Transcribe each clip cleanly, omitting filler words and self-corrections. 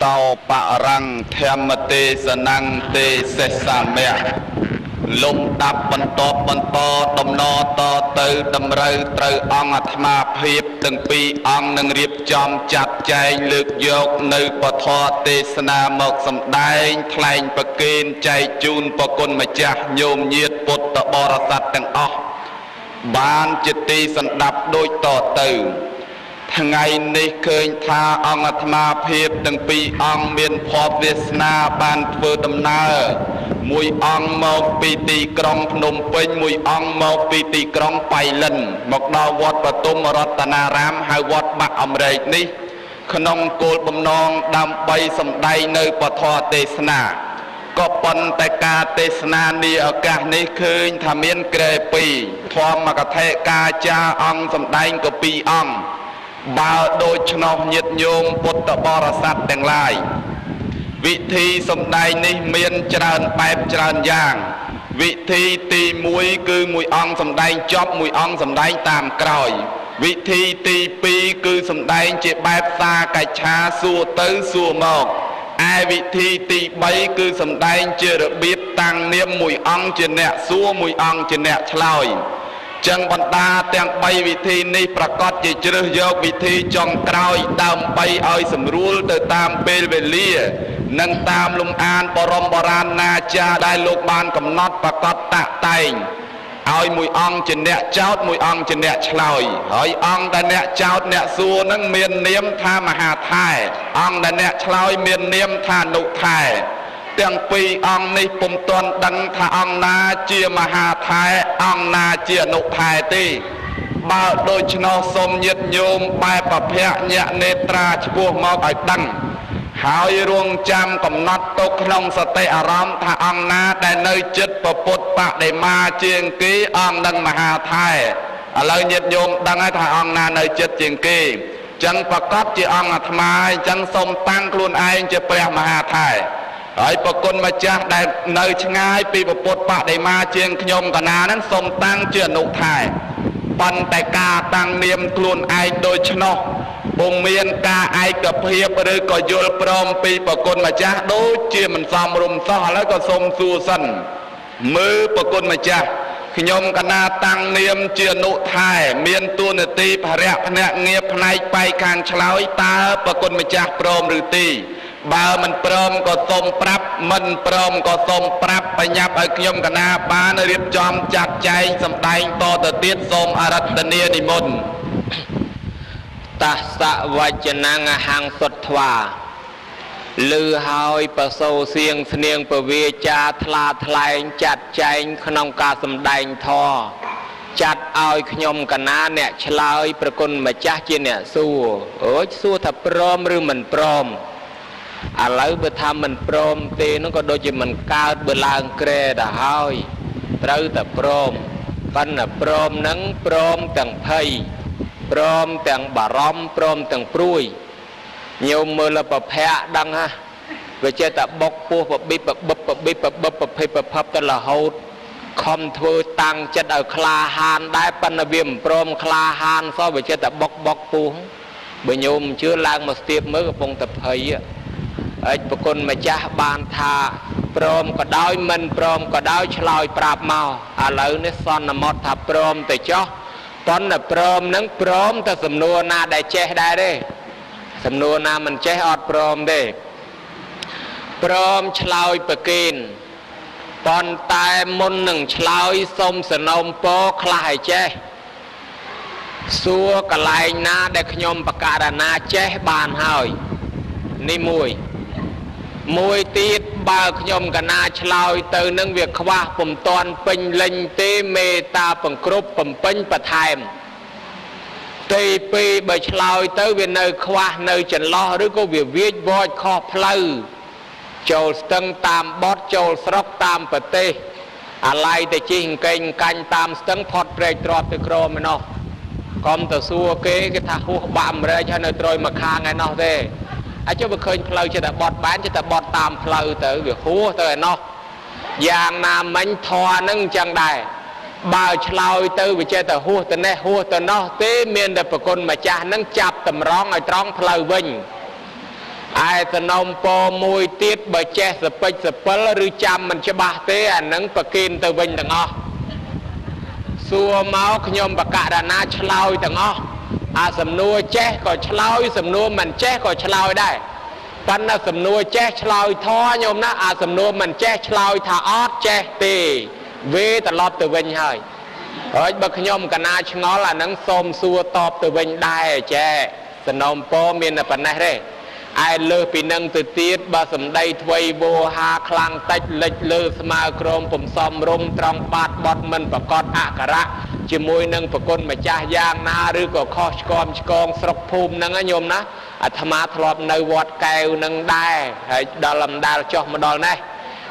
តោបរាំងធម្មទេសនាំងទេសសាមៈលំដាប់បន្តដំណតទៅតម្រូវត្រូវអង្គអាត្មាភាពទាំងពីរអង្គនឹងរៀបចំចាត់ចែងលើកយកនៅពធទេសនាមកសម្ដែងថ្លែងប្រគេនចែកជូនប្រគុណម្ចាស់ញោមញាតពុទ្ធបរិស័ទទាំងអស់បានជាទីសន្តាប់ដូចតទៅថ្ងៃនេះឃើញថាអង្គអាត្មាភាពទាំងពីរអង្គមានភ័ព្វវាសនាបានធ្វើដំណើរមួយអង្គមកពីទីក្រុងភ្នំពេញមួយអង្គមកពីទីក្រុងបៃលិនមកដល់វត្តបទុមរតនារាមហៅវត្តបាក់អមរែកនេះក្នុងគោលបំណងដើម្បីសម្ដែងនៅពធទេសនាក៏ប៉ុន្តែការទេសនានាឱកាសនេះឃើញថាមានក្រែពីរធម្មកថាកាចាអង្គសម្ដែងក៏ពីរអង្គបើដូច្នោះញាតិញោមពុទ្ធបរិស័ទទាំងឡាយវិធីសម្ដែងនេះមានច្រើនបែបច្រើនយ៉ាងវិធីទី1គឺមួយអង្គសម្ដែងចប់មួយអង្គសម្ដែងតាមក្រោយវិធីទី2គឺសម្ដែងជាបែបសាកច្ឆាសួរទៅសួរមកឯវិធីទី3គឺសម្ដែងជារបៀបតាំងនាមមួយអង្គជាអ្នកសួរមួយអង្គជាអ្នកឆ្លើយចឹងបណ្ដាទាំង3វិធីនេះប្រកាសជាជ្រើសយកវិធីចុងក្រោយដើម្បីឲ្យសម្រួលទៅតាមពេលវេលានិងតាមលំអានបរមបុរាណណាចារដែលលោកបានកំណត់ប្រកាសតាក់តែងឲ្យមួយអង្គជាអ្នកចោទមួយអង្គជាអ្នកឆ្លើយហើយអង្គដែលអ្នកចោទអ្នកសួរនឹងមាននាមថាមហាថែអង្គដែលអ្នកឆ្លើយមាននាមថានុថែទាំងពីរអង្គនេះពុំទាន់ដឹងថាអង្គណាជាមហាថែអង្គណាជាអនុថែទេបើដូច្នោះសូមញាតិញោមបែបប្រភពញាក់នេត្រាឆ្ពោះមកឲ្យដឹងហើយរងចាំកំណត់ទុកក្នុងសតិអារម្មណ៍ថាអង្គណាដែលនៅចិត្តពុទ្ធបដិមាជាងគេអង្គនឹងមហាថែឥឡូវញាតិញោមដឹងហើយថាអង្គណានៅចិត្តជាងគេចឹងប្រកបជាអង្គអាត្មាអញ្ចឹងសូមតាំងខ្លួនឯងជាព្រះមហាថែហើយប្រគុណម្ចាស់ដែលនៅឆ្ងាយពីពុទ្ធបដិមាជាងខ្ញុំកណាហ្នឹងសូមតាំងជាអនុថែប៉ុន្តែការតាំងនាមខ្លួនឯងដូច្នោះពុំមានការឯកភាពឬក៏យល់ព្រមពីប្រគុណម្ចាស់ដូចជាមិនសមរម្យសោះឥឡូវក៏សូមសួរសិនមើលប្រគុណម្ចាស់ខ្ញុំកណាតាំងនាមជាអនុថែមានតួនាទីភរៈភ្នាក់ងារផ្នែកបែកខាងឆ្លើយតើប្រគុណម្ចាស់ព្រមឬទេបើមិនព្រមក៏សូមប្រាប់មិនព្រមក៏សូមប្រាប់បញ្ញាប់ឲ្យខ្ញុំកណាបានរៀបចំចាត់ចែងសម្ដែងតទៅទៀតសូមអរតនានិមន្តតស្សវចនាងហង្សុទ្វាលឺហើយប្រសូរសៀងស្នៀងពវាចាថ្លាថ្លែងចាត់ចែងក្នុងការសម្ដែងធម៌ចាត់ឲ្យខ្ញុំកណាអ្នកឆ្លើយប្រគុណម្ចាស់ជាអ្នកសួរអូយសួរថាព្រមឬមិនព្រមឥឡូវបើថាមិនព្រមទេនោះក៏ដូចជាមិនកើតបើឡើងក្រែទៅហើយត្រូវតែព្រមប៉ុន្តែព្រមនឹងព្រមទាំងភ័យព្រមទាំងបារម្ភព្រមទាំងព្រួយញោមមើលប្រភៈដឹងហ่ะវាចេះតែបុកពោះបបិបបបបិបបបភ័យប្រភពទៅរហូតខំធ្វើតាំងចិត្តឲ្យក្លាហានដែរប៉ុន្តែវាមិនព្រមក្លាហានសោះវាចេះតែបុកពោះបើញោមជឿឡើងមកស្ទាបមើលកំពុងតែភ័យហើយប្រគុណម្ចាស់បានថាព្រមក៏ដោយមិនព្រមក៏ដោយឆ្លើយប្រាប់មកឥឡូវនេះសន្មតថាព្រមទៅចោះប៉ុន្តែព្រមនឹងព្រមតែសំណួរណាដែលចេះដែរទេសំណួរណាមិនចេះអត់ព្រមទេព្រមឆ្លើយប្រគេនប៉ុន្តែមុននឹងឆ្លើយសូមសនំពោខ្លះឲ្យចេះសួរកន្លែងណាដែលខ្ញុំបករណាចេះបានហើយនេះមួយទៀតបើខ្ញុំកណាឆ្លើយទៅនឹងវាខ្វះពុំតាន់ពេញលេញទេមេត្តាបង្គ្រប់បំពេញបន្ថែមទីពីរបើឆ្លើយទៅវានៅខ្វះនៅចន្លោះឬក៏វាវាចវចខុសផ្លូវចូលស្ទឹងតាមបត់ចូលស្រុកតាមប្រទេសអាឡ័យទៅជិះកេងកាញ់តាមស្ទឹងផុតព្រែកទ្របទៅក្រមឯណោះកុំទៅសួរគេថាហួសបាក់អាមេរិកហើយនៅត្រួយមកខាងឯណោះទេអាចទៅឃើញផ្លូវចិត្តតែបត់បានចិត្តតែបត់តាមផ្លូវទៅវាហួសទៅឯណោះយ៉ាងណាមិញធွာនឹងអញ្ចឹងដែរបើឆ្លើយទៅវាចេះតែហួសទៅនេះហួសទៅនោះទេមានតែប្រគុណម្ចាស់នឹងចាប់តម្រង់ឲ្យត្រង់ផ្លូវវិញ ai ta nông po mùi tiết bởi che sập bích sập bơ rư chăm mình cho bà tế à nâng bà kinh từ vinh tầng o xua máu nhôm bà cả đà na chloi tầng o à sầm nua che có chloi sầm nua mình che có chloi đây pan là sầm nua che chloi tho nhôm na à sầm nua mình che chloi thà ót che tì về ta lọt từ vinh hơi ở bậc nhôm cả na ngó là nâng xôm xua tọp từ vinh đai che ta nông po miền là pan này đây ai lơ pi nâng từ tiết ba sầm đây thuê vô ha khlang tách lệch lơ sma kromผม សំរុំ ត្រង់ បាត បត់ មិន ប្រកប អក្ខរៈ ជាមួយ នឹង ប្រគុណ ម្ចាស់ យ៉ាង ណា ឬ ក៏ ខុស ឆ្គំ ឆ្កង ស្រុក ភូមិ ហ្នឹង ញោម ណា អាត្មា ធ្លាប់ នៅ វត្ត កែវ នឹង ដែរ ហើយ ដល់ លំដាល ចុះ មក ដល់ នេះ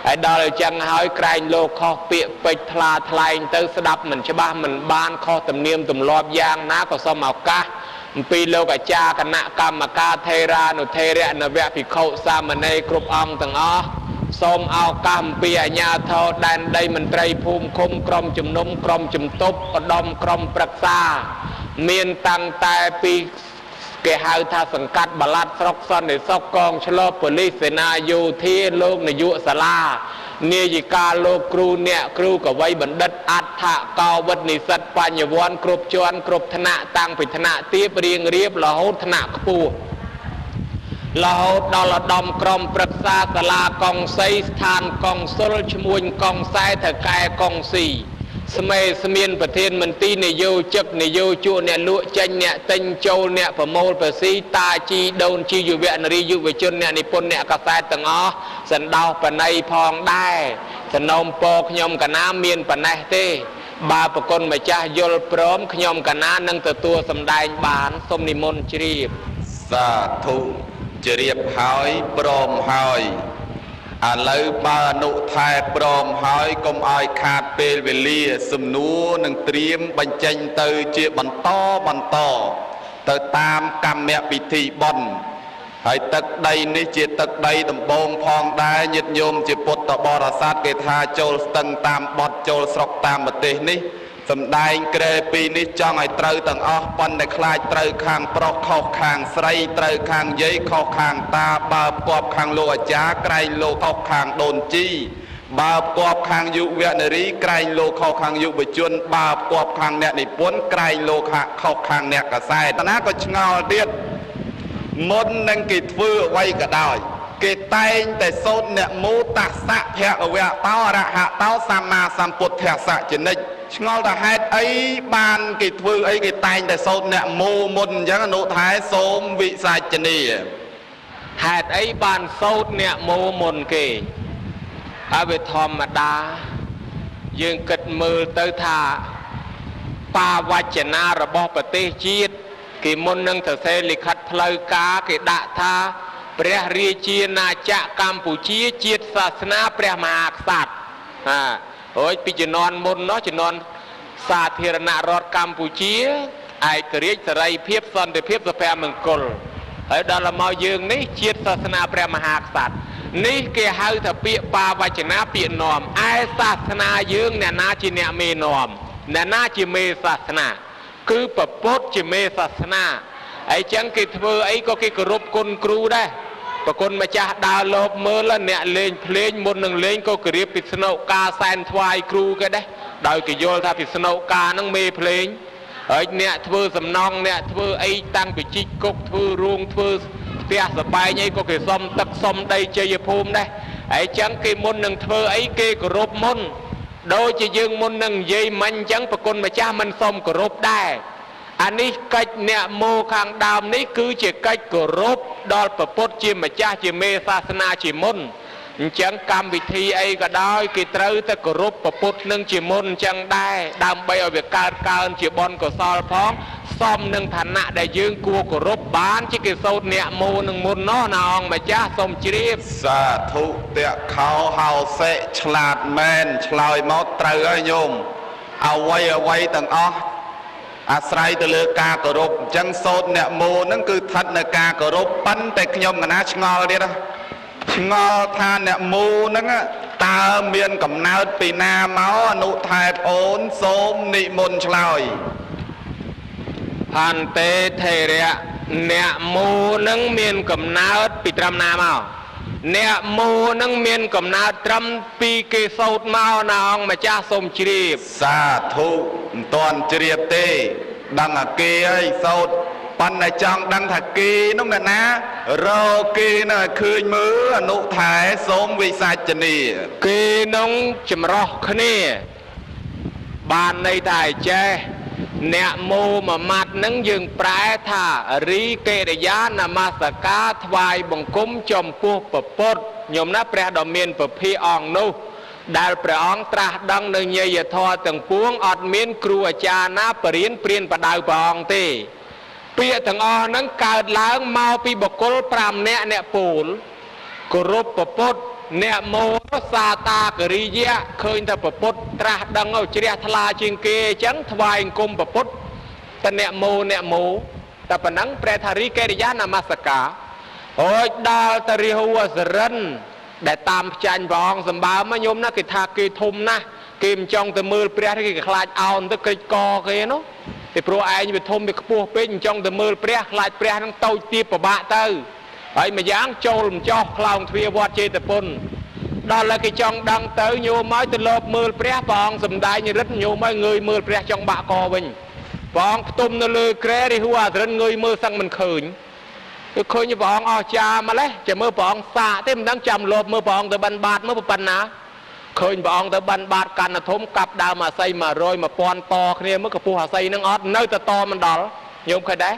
ហើយ ដល់ អញ្ចឹង ហើយ ក្រែង លោក ខុស ពាក្យ ពេច ថ្លា ថ្លែង ទៅ ស្ដាប់ មិន ច្បាស់ មិន បាន ខុស ទំនៀម ទម្លាប់ យ៉ាង ណា ក៏ សូម ឱកាស ពីលោកអាចារ្យគណៈកម្មការថេរានុថេរៈនវៈភិក្ខុសាមណេរគ្រប់អង្គទាំងអស់សូមឱកាសអំពីអាជ្ញាធរដែនដីមន្ត្រីភូមិឃុំក្រុមជំនុំក្រុមជំទប់ឧត្តមក្រុមប្រឹក្សាមានតាំងតែពីគេហៅថាសង្កាត់បលាត់ស្រុកសន្តិសុខកងឆ្លប់ប៉ូលីសសេនាយោធាលោកនាយកសាលានាយិកាលោកគ្រូអ្នកគ្រូកវីបណ្ឌិតអដ្ឋកោវិទ្យនិស្សិតបញ្ញវន្តគ្រប់ជាន់គ្រប់ថ្នាក់តាំងពីថ្នាក់ទាបរៀងរៀបរហូតថ្នាក់ខ្ពស់រហូតដល់ឧត្តមក្រុមប្រឹក្សាសាលាកុងសីស្ថានកុងស៊ុលឈ្មួញកុងសែថៅកែកុងស៊ីស្មេស្មានប្រធានមន្ទីរនយោជិកនយោជកអ្នកលក់ចេញអ្នកទិញចូលអ្នកប្រមូលប្រស៊ីតាជីដូនជីយុវនារីយុវជនអ្នកនិពន្ធអ្នកកសែតទាំងអស់សណ្ដោសបណៃផងដែរសំណូមពរខ្ញុំកណាមានប៉ុណ្ណេះទេបើប្រគុណម្ចាស់យល់ព្រមខ្ញុំកណានឹងទទួលសម្ដែងបានសូមនិមន្តជ្រាបសាធុជ្រាបហើយព្រមហើយឥឡូវបើអនុថែព្រមហើយកុំឲ្យខាតពេលវេលាសំណួរនឹងត្រៀមបញ្ចេញទៅជាបន្តទៅតាមកម្មពិធីបុណ្យហើយទឹកដីនេះជាទឹកដីដំបងផងដែរញាតិញោមជាពុទ្ធបរិស័ទគេថាចូលស្ទឹងតាមបត់ចូលស្រុកតាមប្រទេសនេះសំដែងក្រែពីនេះចង់ឲ្យត្រូវទាំងអស់ប៉ុន្តែខ្លាចត្រូវខាងប្រុសខុសខាងស្រីត្រូវខាងយាយខុសខាងតាបើផ្គាប់ខាងលោកអាចារ្យក្រែងលោកខុសខាងដូនជីបើផ្គាប់ខាងយុវនារីក្រែងលោកខុសខាងយុវជនបើផ្គាប់ខាងអ្នកនិពន្ធក្រែងលោកខុសខាងអ្នកកសែតណាក៏ឆ្ងល់ទៀតមុននឹងគេធ្វើអ្វីក៏ដោយគេតែងតែសូត្រអ្នកមោតស្សៈភគវៈតោអរហតោសម្មាសម្ពុទ្ធស្សៈជានិច្ចឆ្ងល់ថាហេតុអីបានគេធ្វើអីគេតែងតែសូត្រអ្នកមោមុនអញ្ចឹងអនុថែសូមវិសាចនីហេតុអីបានសូត្រអ្នកមោមុនគេហើយវាធម្មតាយើងគិតមើលទៅថាបាវចនារបស់ប្រទេសជាតិគេមុននឹងសរសេរលិខិតផ្លូវការគេដាក់ថាព្រះរាជាណាចក្រកម្ពុជាជាតិសាសនាព្រះមហាក្សត្រហើយពីជំនាន់មុននោះជំនាន់សាធារណរដ្ឋកម្ពុជាឯករាជ្យសេរីភាពសន្តិភាពសុភមង្គលហើយដល់មកយើងនេះជាតិសាសនាព្រះមហាក្សត្រនេះគេហៅថាពាក្យបាវចនាពាក្យនាំឯសាសនាយើងអ្នកណាជាអ្នកមេនាំអ្នកណាជាមេសាសនាគឺប្រពុតជាមេសាសនាអីចឹងគេធ្វើអីក៏គេគោរពគុណគ្រូដែរប្រគុណម្ចាស់ដើរលបមើលអ្នកលេងភ្លេងមុននឹងលេងក៏គិរៀបពិស្ណុការសែនថ្វាយគ្រូគេដែរដោយគេយល់ថាពិស្ណុការហ្នឹងមេភ្លេងហើយអ្នកធ្វើសំណង់អ្នកធ្វើអីតាំងពីជីកគុកធ្វើរួងធ្វើផ្ទះសបែងអីក៏គេសុំទឹកសុំដីជ័យភូមិដែរហើយចឹងគេមុននឹងធ្វើអីគេគោរពមុនដូចជាយើងមុននឹងនិយាយមិញចឹងប្រគុណម្ចាស់មិនសុំគោរពដែរអានេះកិច្ចអ្នកមោខាងដើមនេះគឺជាកិច្ចគោរពដល់ព្រះពុទ្ធជាម្ចាស់ជាមេសាសនាជាមុនអញ្ចឹងកម្មវិធីអីក៏ដោយគេត្រូវតែគោរពព្រះពុទ្ធនឹងជាមុនអញ្ចឹងដែរដើម្បីឲ្យវាកើតកើនជាបុណ្យកុសលផងសមនឹងឋានៈដែលយើងគួរគោរពបានជាគេសូត្រអ្នកមោនឹងមុននោះណាអង្គម្ចាស់សូមជ្រាបសាធុតេខោហោសេឆ្លាតមែនឆ្លើយមកត្រូវហើយញោមអ្វីទាំងអស់អាស្រ័យទៅលើការគោរពអញ្ចឹងសូត្រអ្នកមោហ្នឹងគឺស្ថិតនៅការគោរពប៉ុន្តែខ្ញុំកណាឆ្ងល់ទៀតឆ្ងល់ថាអ្នកមោហ្នឹងតើមានកំណើតពីណាមកអនុថែប្អូនសូមនិមន្តឆ្លើយអន្តេថេរៈ អ្នកមូនឹងមានកំណើតពីត្រឹមណាមកអ្នកមូនឹងមានកំណើតត្រឹមពីគេសោតមកណាអង្គម្ចាស់សូមជ្រាបសាធុមិនតាន់ជ្រាបទេដឹងអាគេហើយសោតប៉ុន្តែចង់ដឹងថាគេនោះអ្នកណារកគេនៅឃើញមើលអនុថែសូមវិសាចនីគេនឹងចម្រោះគ្នាបានន័យថាឯចេះអ្នកមូមួយម៉ាត់នឹងយើងប្រែថារីកិរិយានមស្ការថ្វាយបង្គំចំពោះព្រះពុទ្ធញោមណាព្រះដ៏មានពភាអង្គនោះដែលព្រះអង្គត្រាស់ដឹងនៅញយធម៌ទាំងពួងអត់មានគ្រូអាចារ្យណាបរៀនព្រានបដៅព្រះអង្គទេពាក្យទាំងអស់ហ្នឹងកើតឡើងមកពីបុគ្គល5នាក់អ្នកពូលគោរពព្រះពុទ្ធអ្នកមោសាតាករិយៈឃើញថាព្រះពុទ្ធត្រាស់ដឹងឲ្យជ្រះថ្លាជាងគេអញ្ចឹងថ្វាយអង្គមព្រះពុទ្ធតអ្នកមោតែប៉ុណ្ណឹងព្រះថារីកិរិយានមស្ការអូយដល់តរិហុអសរិនដែលតាមផ្ចាញ់ព្រះអង្គសម្បើមញោមណាគេថាគេធំណាស់គេមិនចង់ទៅមើលព្រះគេខ្លាចអោនទៅកិច្ចកគេនោះពីព្រោះឯងវាធំវាខ្ពស់ពេកមិនចង់ទៅមើលព្រះខ្លាចព្រះនឹងតូចទាបពិបាកទៅហើយម្យ៉ាងចូលមិនចោះខ្លោងទ្វារវត្តចេតពុនដល់តែគេចង់ដឹងទៅញោមមកទៅលបមើលព្រះព្រះអង្គសំដែងរិទ្ធញោមមកងើយមើលព្រះចង់បាក់កវិញព្រះអង្គផ្ទុំនៅលើក្រែរិហួរអរិនងើយមើលសឹងមិនឃើញគឺឃើញព្រះអង្គអស្ចារ្យម្លេះចាំមើលព្រះអង្គសាកទេមិនដឹងចាំលបមើលព្រះអង្គទៅបិណ្ឌបាតមើលប៉ុណ្ណាឃើញព្រះអង្គទៅបិណ្ឌបាតកាន់ធំកាប់ដើមអាស័យ100 1000តគ្នាមើលកពុះអាស័យនឹងអត់នៅតែតមិនដល់ញោមឃើញដែរ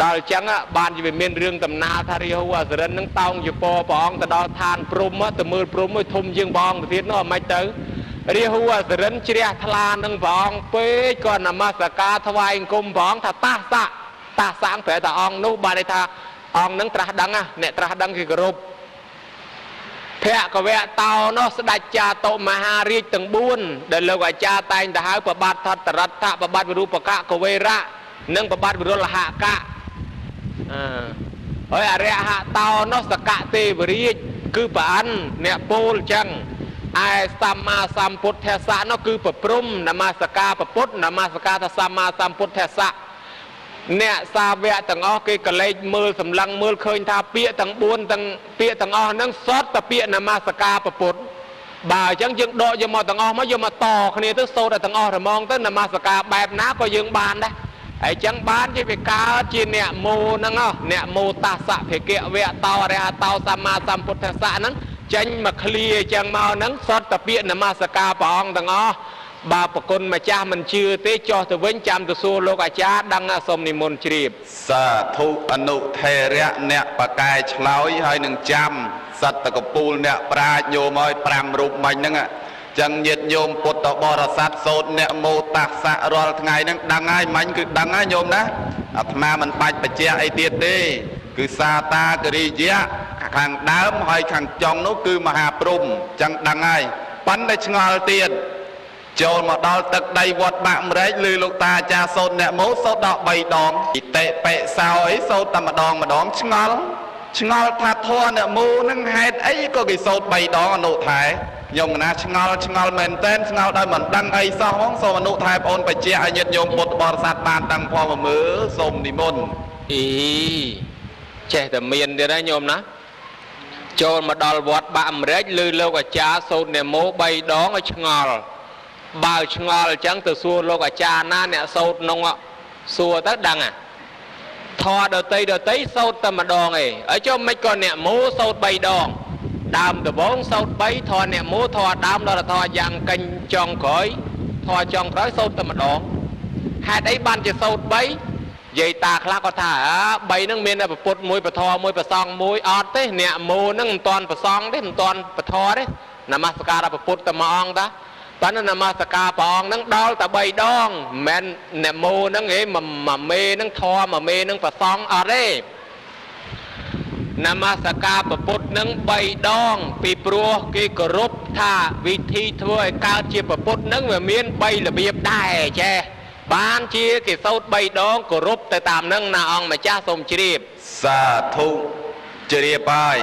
ដល់អញ្ចឹងបានជាវាមានរឿងដំណាលថារិហូអសរិននឹងតោងយពព្រះអង្គទៅដល់ឋានព្រំទៅមើលព្រំមួយធំជាងព្រះអង្គទៅទៀតនោះអមិនទៅរិហូអសរិនជ្រះថ្លានឹងព្រះអង្គពេកក៏នមស្ការថ្វាយអង្គមព្រះអង្គថាតាសាងប្រែថាអង្គនោះបានន័យថាអង្គនឹងត្រាស់ដឹងអ្នកត្រាស់ដឹងគេគោរពភគវៈតោនោះស្ដេចចាតុមហារាជទាំង4ដែលលោកអាចារ្យតែងទៅហៅប្របាទថតរតៈប្របាទវិរូបកៈកវេរៈនិងប្របាទវិរុលហកៈហើយអរិយហតោនោះសកៈទេវរាជគឺប្រអិនអ្នកពោលចឹងឯសម្មាសម្ពុទ្ធស្សៈនោះគឺប្រព្រំនមស្ការព្រះពុទ្ធនមស្ការថាសម្មាសម្ពុទ្ធស្សៈអ្នកសាវកទាំងអស់គេកលេចមើលសម្លឹងមើលឃើញថាពាក្យទាំង4ទាំងពាក្យទាំងអស់ហ្នឹងសុទ្ធតែពាក្យនមស្ការព្រះពុទ្ធបើអញ្ចឹងយើងដកយកមកទាំងអស់មកយកមកតគ្នាទៅសូត្រតែទាំងអស់រមងទៅនមស្ការបែបណាក៏យើងបានដែរហើយចឹងបានជាវាកើតជាអ្នកមោហ្នឹងអ្នកមោតាសៈភគវៈតោអរិយតោសម្មាសម្ពុទ្ធស្សៈហ្នឹងចេញមកឃ្លាចឹងមកហ្នឹងសុទ្ធតែពាក្យនមស្ការព្រះអង្គទាំងអស់បើប្រគុណម្ចាស់មិនជឿទេចោះទៅវិញចាំទៅសួរលោកអាចារ្យដឹងសូមនិមន្តជ្រាបសាធុអនុថេរៈអ្នកបកែឆ្លើយហើយនឹងចាំសត្វកពូលអ្នកប្រាជ្ញញោមឲ្យ5រូបមិញហ្នឹងចឹងញាតិញោមពុទ្ធបរិស័ទសូត្រអ្នកមោតាសៈរាល់ថ្ងៃហ្នឹងដឹងហើយមិញគឺដឹងហើយញោមណាអាត្មាមិនបាច់បញ្ជាក់អីទៀតទេគឺសាតាករិយៈខាងដើមហើយខាងចុងនោះគឺមហាព្រំចឹងដឹងហើយប៉ុន្តែឆ្ងល់ទៀតចូលមកដល់ទឹកដីវត្តបាក់ម្រែកឬលោកតាអាចារ្យសូត្រអ្នកមោសូត្រដល់3ដងឥតិបិសោអីសូត្រតែម្ដងឆ្ងល់ថាធម៌អ្នកមោនឹងហេតុអីក៏គេសូត្រ3ដងអនុថែខ្ញុំកណាឆ្ងល់មែនតើឆ្ងល់ដោយមិនដឹងអីសោះហ្មងសូមអនុថែបងអូនបច្ចៈឲ្យញាតិញោមពុទ្ធបរិស័ទបានដឹងផងមកមើលសូមនិមន្តចេះតែមានទៀតណាញោមណាចូលមកដល់វត្តបាក់ម្រែកឬលោកអាចារ្យសូត្រអ្នកមោ3ដងឲ្យឆ្ងល់បើឆ្ងល់អញ្ចឹងទៅសួរលោកអាចារ្យណាអ្នកសូត្រនោះសួរទៅដឹងធម៌ដតីសូត្រតែម្ដងឯងហើយចុះមិនក៏អ្នកមោសូត្រ3ដងដើមដំបូងសូត្រ3ធម៌អ្នកមោធម៌ដើមដល់ធម៌យ៉ាងកេញចុងក្រោយធម៌ចុងក្រោយសូត្រតែម្ដងហេតុអីបានជាសូត្រ3និយាយតាខ្លះក៏ថា3ហ្នឹងមានតែប្រពុតមួយពធមួយប្រសងមួយអត់ទេអ្នកមោហ្នឹងមិនតាន់ប្រសងទេមិនតាន់ពធទេនមស្ការប្រពុតតែមួយអង្គតាប៉ុន្តែនមស្ការព្រះអង្គហ្នឹងដល់តែ3ដងមិនមែនអ្នកមោហ្នឹងឯងមួយមេហ្នឹងធម៌មួយមេហ្នឹងប្រសងអត់ទេនមស្ការព្រះពុទ្ធនឹង3ដងពីព្រោះគេគោរពថាវិធីធ្វើឲ្យកើតជាព្រះពុទ្ធនឹងវាមាន3របៀបដែរចេះបានជាគេសូត្រ3ដងគោរពទៅតាមនឹងណាអង្គម្ចាស់សូមជ្រាបសាធុជ្រាបហើយ